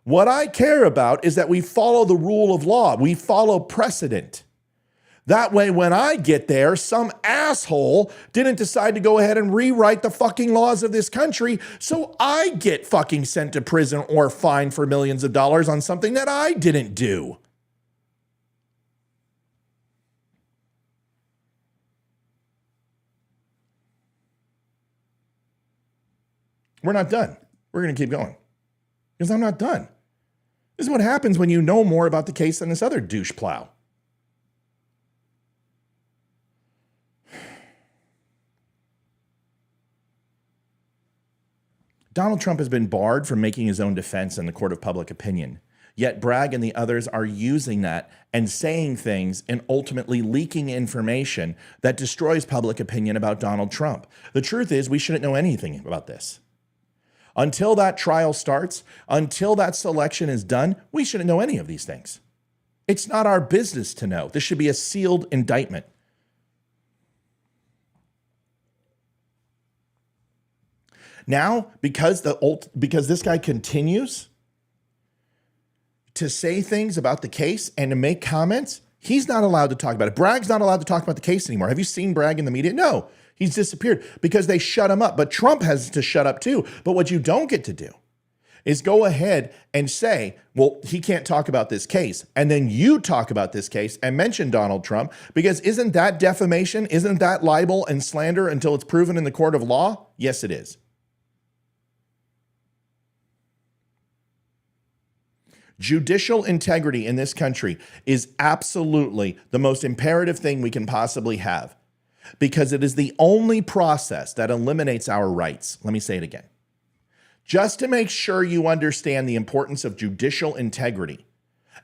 What I care about is that we follow the rule of law. We follow precedent. That way, when I get there, some asshole didn't decide to go ahead and rewrite the fucking laws of this country, so I get fucking sent to prison or fined for millions of dollars on something that I didn't do. We're not done. We're going to keep going. Because I'm not done. This is what happens when you know more about the case than this other douche plow. Donald Trump has been barred from making his own defense in the court of public opinion. Yet Bragg and the others are using that and saying things and ultimately leaking information that destroys public opinion about Donald Trump. The truth is, we shouldn't know anything about this. Until that trial starts, until that selection is done, we shouldn't know any of these things. It's not our business to know. This should be a sealed indictment. Now, because this guy continues to say things about the case and to make comments, he's not allowed to talk about it. Bragg's not allowed to talk about the case anymore. Have you seen Bragg in the media? No, he's disappeared because they shut him up. But Trump has to shut up too. But what you don't get to do is go ahead and say, well, he can't talk about this case. And then you talk about this case and mention Donald Trump, because isn't that defamation? Isn't that libel and slander until it's proven in the court of law? Yes, it is. Judicial integrity in this country is absolutely the most imperative thing we can possibly have, because it is the only process that eliminates our rights. Let me say it again. Just to make sure you understand the importance of judicial integrity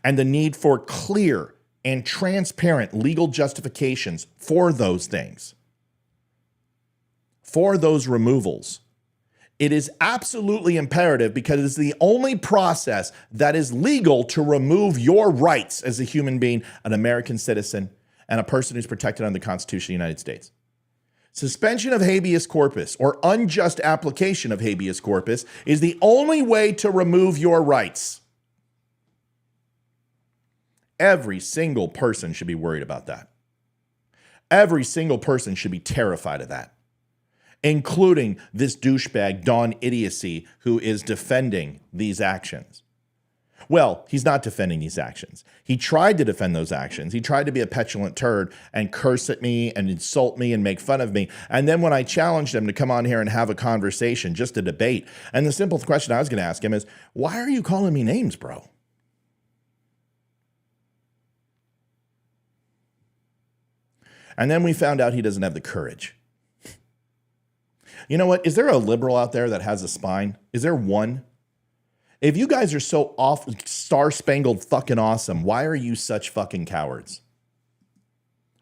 and the need for clear and transparent legal justifications for those things, for those removals. It is absolutely imperative because it is the only process that is legal to remove your rights as a human being, an American citizen, and a person who's protected under the Constitution of the United States. Suspension of habeas corpus or unjust application of habeas corpus is the only way to remove your rights. Every single person should be worried about that. Every single person should be terrified of that, including this douchebag, Don Idiocy, who is defending these actions. Well, he's not defending these actions. He tried to defend those actions. He tried to be a petulant turd and curse at me and insult me and make fun of me. And then when I challenged him to come on here and have a conversation, just a debate, and the simple question I was going to ask him is, why are you calling me names, bro? And then we found out he doesn't have the courage. You know what? Is there a liberal out there that has a spine? Is there one? If you guys are so off, star-spangled fucking awesome, why are you such fucking cowards?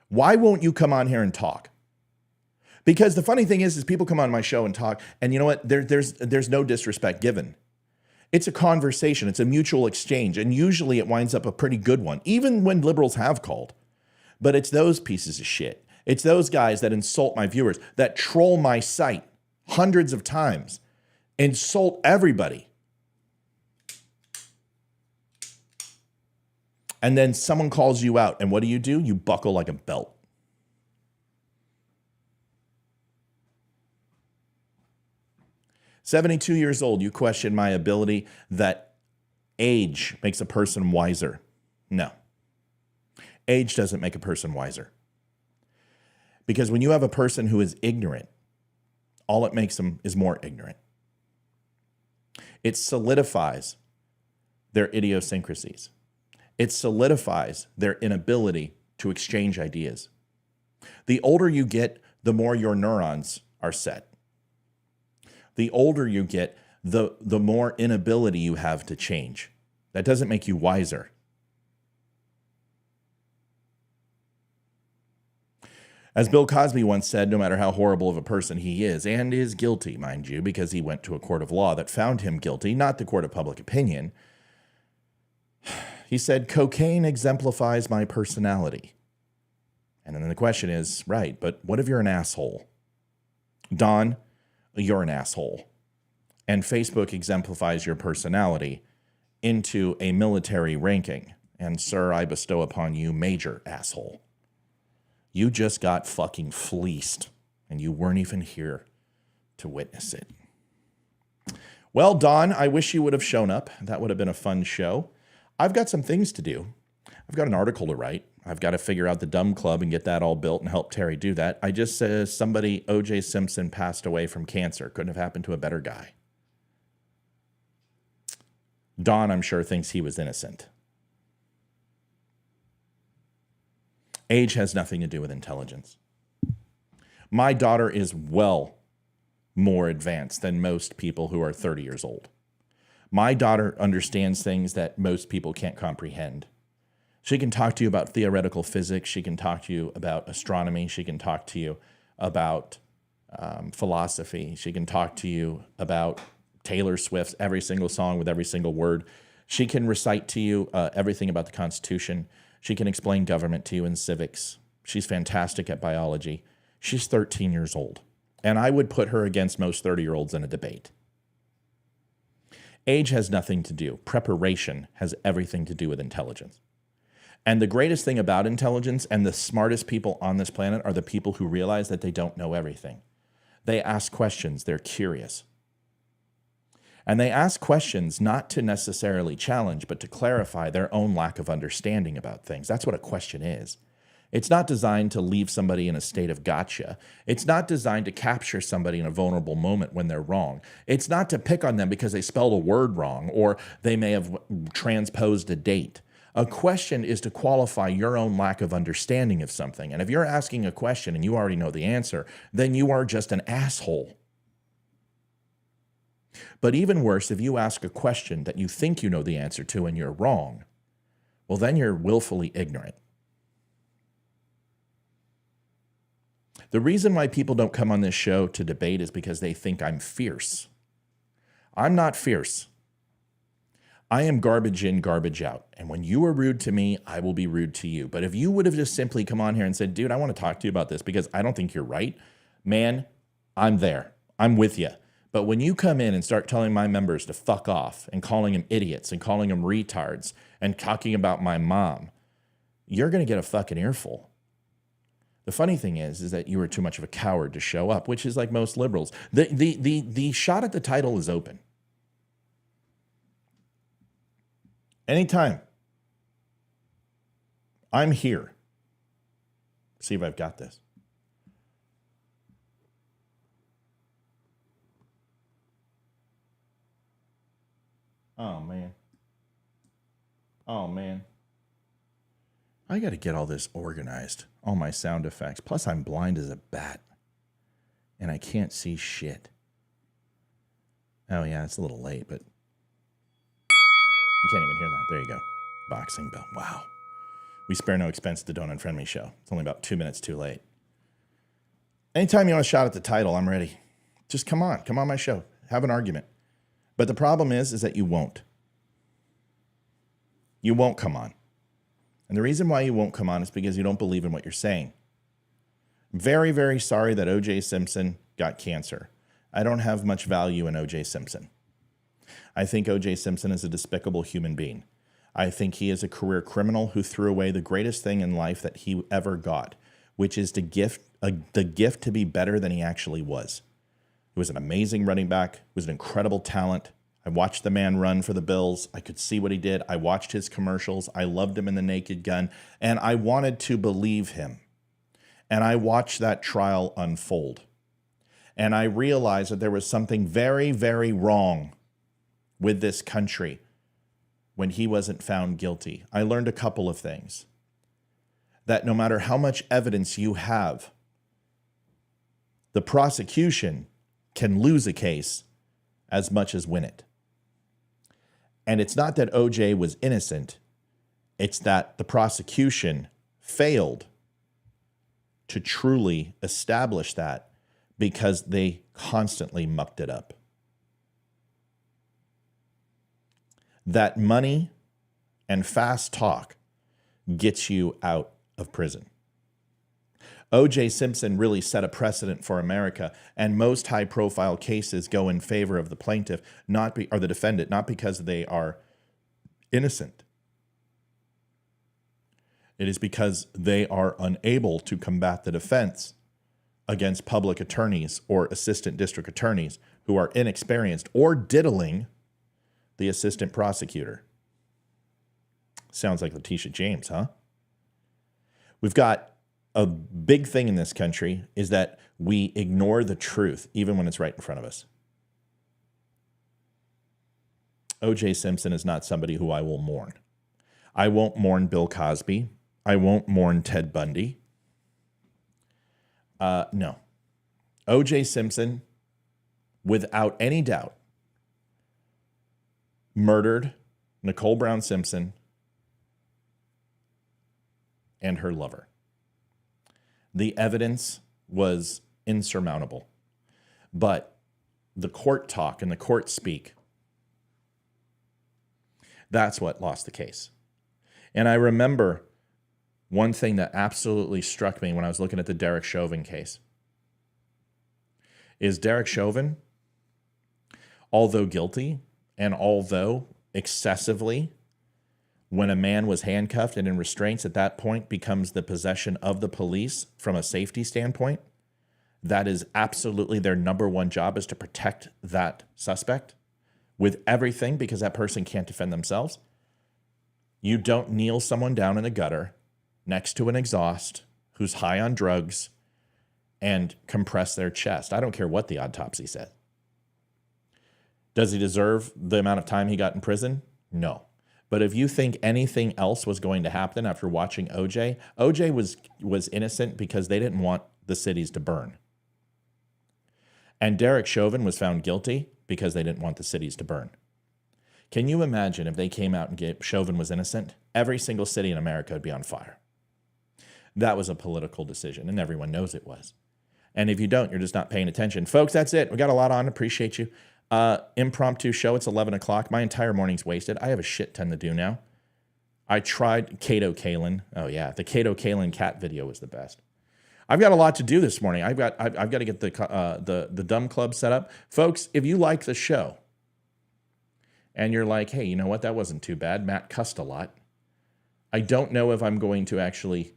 Why won't you come on here and talk? Because the funny thing is people come on my show and talk, and you know what? There's no disrespect given. It's a conversation. It's a mutual exchange, and usually it winds up a pretty good one, even when liberals have called. But it's those pieces of shit. It's those guys that insult my viewers, that troll my site hundreds of times, insult everybody. And then someone calls you out, and what do? You buckle like a belt. "72 years old, you question my ability that age makes a person wiser." No. Age doesn't make a person wiser. Because when you have a person who is ignorant, all it makes them is more ignorant. It solidifies their idiosyncrasies. It solidifies their inability to exchange ideas. The older you get, the more your neurons are set. The older you get, the more inability you have to change. That doesn't make you wiser. As Bill Cosby once said, no matter how horrible of a person he is, and is guilty, mind you, because he went to a court of law that found him guilty, not the court of public opinion, he said, "Cocaine exemplifies my personality." And then the question is, right, but what if you're an asshole? Don, you're an asshole. And Facebook exemplifies your personality into a military ranking. And sir, I bestow upon you major asshole. You just got fucking fleeced, and you weren't even here to witness it. Well, Don, I wish you would have shown up. That would have been a fun show. I've got some things to do. I've got an article to write. I've got to figure out the dumb club and get that all built and help Terry do that. I just said somebody, O.J. Simpson, passed away from cancer. Couldn't have happened to a better guy. Don, I'm sure, thinks he was innocent. Age has nothing to do with intelligence. My daughter is well more advanced than most people who are 30 years old. My daughter understands things that most people can't comprehend. She can talk to you about theoretical physics. She can talk to you about astronomy. She can talk to you about philosophy. She can talk to you about Taylor Swift's every single song with every single word. She can recite to you everything about the Constitution. She can explain government to you in civics. She's fantastic at biology. She's 13 years old. And I would put her against most 30-year-olds in a debate. Age has nothing to do. Preparation has everything to do with intelligence. And the greatest thing about intelligence and the smartest people on this planet are the people who realize that they don't know everything. They ask questions. They're curious. And they ask questions not to necessarily challenge, but to clarify their own lack of understanding about things. That's what a question is. It's not designed to leave somebody in a state of gotcha. It's not designed to capture somebody in a vulnerable moment when they're wrong. It's not to pick on them because they spelled a word wrong or they may have transposed a date. A question is to qualify your own lack of understanding of something. And if you're asking a question and you already know the answer, then you are just an asshole. But even worse, if you ask a question that you think you know the answer to and you're wrong, well, then you're willfully ignorant. The reason why people don't come on this show to debate is because they think I'm fierce. I'm not fierce. I am garbage in, garbage out. And when you are rude to me, I will be rude to you. But if you would have just simply come on here and said, dude, I want to talk to you about this because I don't think you're right, man, I'm there. I'm with you. But when you come in and start telling my members to fuck off and calling them idiots and calling them retards and talking about my mom, you're going to get a fucking earful. The funny thing is that you were too much of a coward to show up, which is like most liberals. The shot at the title is open. Anytime. I'm here. See if I've got this. Oh, man. Oh, man. I got to get all this organized, all my sound effects. Plus, I'm blind as a bat, and I can't see shit. Oh, yeah, it's a little late, but you can't even hear that. There you go. Boxing bell. Wow. We spare no expense at the Don't Unfriend Me show. It's only about 2 minutes too late. Anytime you want a shot at the title, I'm ready. Just come on. Come on my show. Have an argument. But the problem is that you won't. You won't come on. And the reason why you won't come on is because you don't believe in what you're saying. Very, very sorry that O.J. Simpson got cancer. I don't have much value in O.J. Simpson. I think O.J. Simpson is a despicable human being. I think he is a career criminal who threw away the greatest thing in life that he ever got, which is the gift to be better than he actually was. He was an amazing running back. He was an incredible talent. I watched the man run for the Bills. I could see what he did. I watched his commercials. I loved him in The Naked Gun, and I wanted to believe him. And I watched that trial unfold. And I realized that there was something very, very wrong with this country when he wasn't found guilty. I learned a couple of things. That no matter how much evidence you have, the prosecution can lose a case as much as win it. And it's not that OJ was innocent. It's that the prosecution failed to truly establish that because they constantly mucked it up. That money and fast talk gets you out of prison. O.J. Simpson really set a precedent for America, and most high-profile cases go in favor of the plaintiff, or the defendant, not because they are innocent. It is because they are unable to combat the defense against public attorneys or assistant district attorneys who are inexperienced or diddling the assistant prosecutor. Sounds like Letitia James, huh? We've got a big thing in this country is that we ignore the truth, even when it's right in front of us. O.J. Simpson is not somebody who I will mourn. I won't mourn Bill Cosby. I won't mourn Ted Bundy. No. O.J. Simpson, without any doubt, murdered Nicole Brown Simpson and her lover. The evidence was insurmountable. But the court talk and the court speak, that's what lost the case. And I remember one thing that absolutely struck me when I was looking at the Derek Chauvin case is Derek Chauvin, although guilty and although excessively, when a man was handcuffed and in restraints at that point becomes the possession of the police from a safety standpoint, that is absolutely their number one job, is to protect that suspect with everything because that person can't defend themselves. You don't kneel someone down in a gutter next to an exhaust who's high on drugs and compress their chest. I don't care what the autopsy said. Does he deserve the amount of time he got in prison? No. But if you think anything else was going to happen after watching OJ, OJ was innocent because they didn't want the cities to burn. And Derek Chauvin was found guilty because they didn't want the cities to burn. Can you imagine if they came out and Chauvin was innocent? Every single city in America would be on fire. That was a political decision, and everyone knows it was. And if you don't, you're just not paying attention. Folks, that's it. We got a lot on. Appreciate you. Impromptu show. It's 11 o'clock. My entire morning's wasted. I have a shit ton to do now. I tried Kato Kalin. Oh yeah, the Kato Kalin cat video was the best. I've got a lot to do this morning. I've got to get the Dumb Club set up, folks. If you like the show, and you're like, hey, you know what? That wasn't too bad. Matt cussed a lot. I don't know if I'm going to actually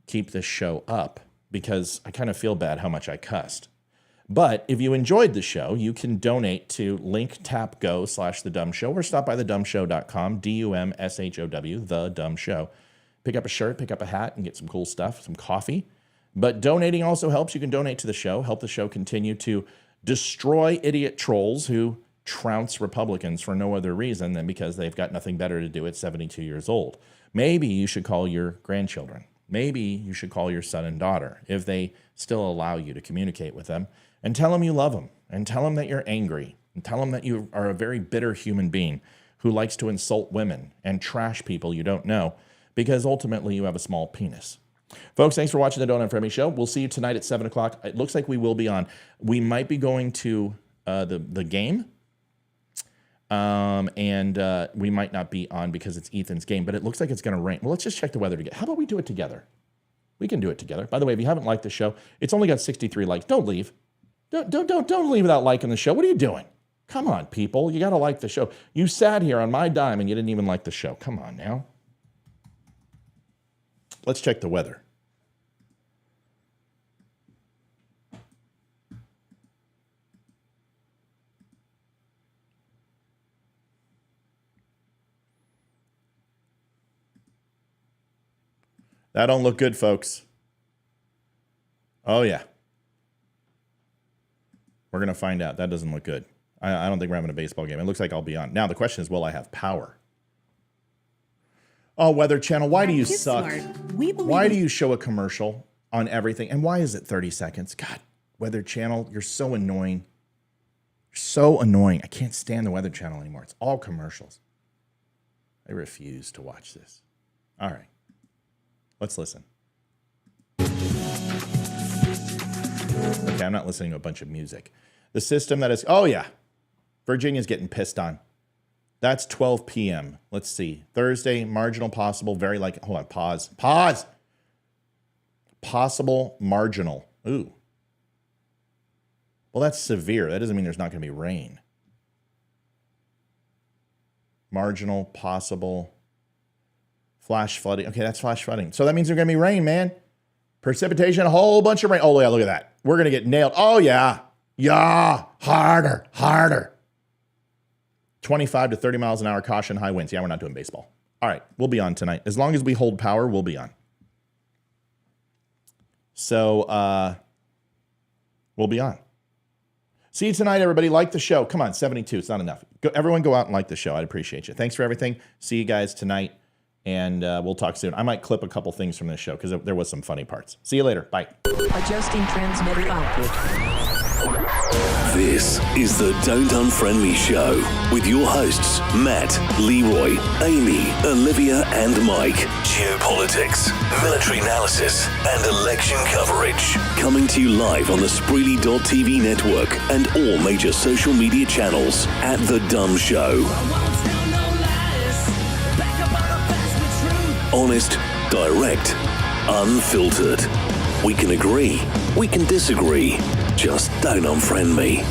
keep this show up because I kind of feel bad how much I cussed. But if you enjoyed the show, you can donate to linktapgo/The Dumb Show or stop by thedumbshow.com, DUMSHOW, The Dumb Show. Pick up a shirt, pick up a hat, and get some cool stuff, some coffee. But donating also helps. You can donate to the show, help the show continue to destroy idiot trolls who trounce Republicans for no other reason than because they've got nothing better to do at 72 years old. Maybe you should call your grandchildren. Maybe you should call your son and daughter if they still allow you to communicate with them. And tell them you love them, and tell them that you're angry, and tell them that you are a very bitter human being who likes to insult women and trash people you don't know, because ultimately you have a small penis. Folks, thanks for watching the Don't Unfriend Me Show. We'll see you tonight at 7 o'clock. It looks like we will be on. We might be going to the game, and we might not be on because it's Ethan's game, but it looks like it's going to rain. Well, let's just check the weather together. How about we do it together? We can do it together. By the way, if you haven't liked the show, it's only got 63 likes. Don't leave. Don't leave without liking the show. What are you doing? Come on, people. You got to like the show. You sat here on my dime and you didn't even like the show. Come on now. Let's check the weather. That don't look good, folks. Oh, yeah. We're going to find out. That doesn't look good. I don't think we're having a baseball game. It looks like I'll be on. Now, the question is, will I have power? Oh, Weather Channel, why do you suck? Why do you show a commercial on everything? And why is it 30 seconds? God, Weather Channel, you're so annoying. You're so annoying. I can't stand the Weather Channel anymore. It's all commercials. I refuse to watch this. All right. Let's listen. Okay, I'm not listening to a bunch of music. The system that is, oh yeah, Virginia's getting pissed on. That's 12 p.m. Let's see. Thursday, marginal, possible, very like, hold on, pause. Possible, marginal. Ooh. Well, that's severe. That doesn't mean there's not going to be rain. Marginal, possible, flash flooding. Okay, that's flash flooding. So that means there's going to be rain, man. Precipitation, a whole bunch of rain. Oh, yeah, look at that. We're going to get nailed. Oh, yeah. Yeah, harder. 25 to 30 miles an hour, caution, high winds. Yeah, we're not doing baseball. All right, we'll be on tonight. As long as we hold power, we'll be on. So, we'll be on. See you tonight, everybody. Like the show. Come on, 72. It's not enough. Everyone go out and like the show. I'd appreciate you. Thanks for everything. See you guys tonight, and we'll talk soon. I might clip a couple things from this show because there was some funny parts. See you later. Bye. Adjusting transmitter output. This is the Don't Unfriend Me Show with your hosts, Matt, Leroy, Amy, Olivia, and Mike. Geopolitics, military analysis, and election coverage. Coming to you live on the Spreely.tv network and all major social media channels at The Dumb Show. Honest, direct, unfiltered. We can agree, we can disagree. Just don't unfriend me.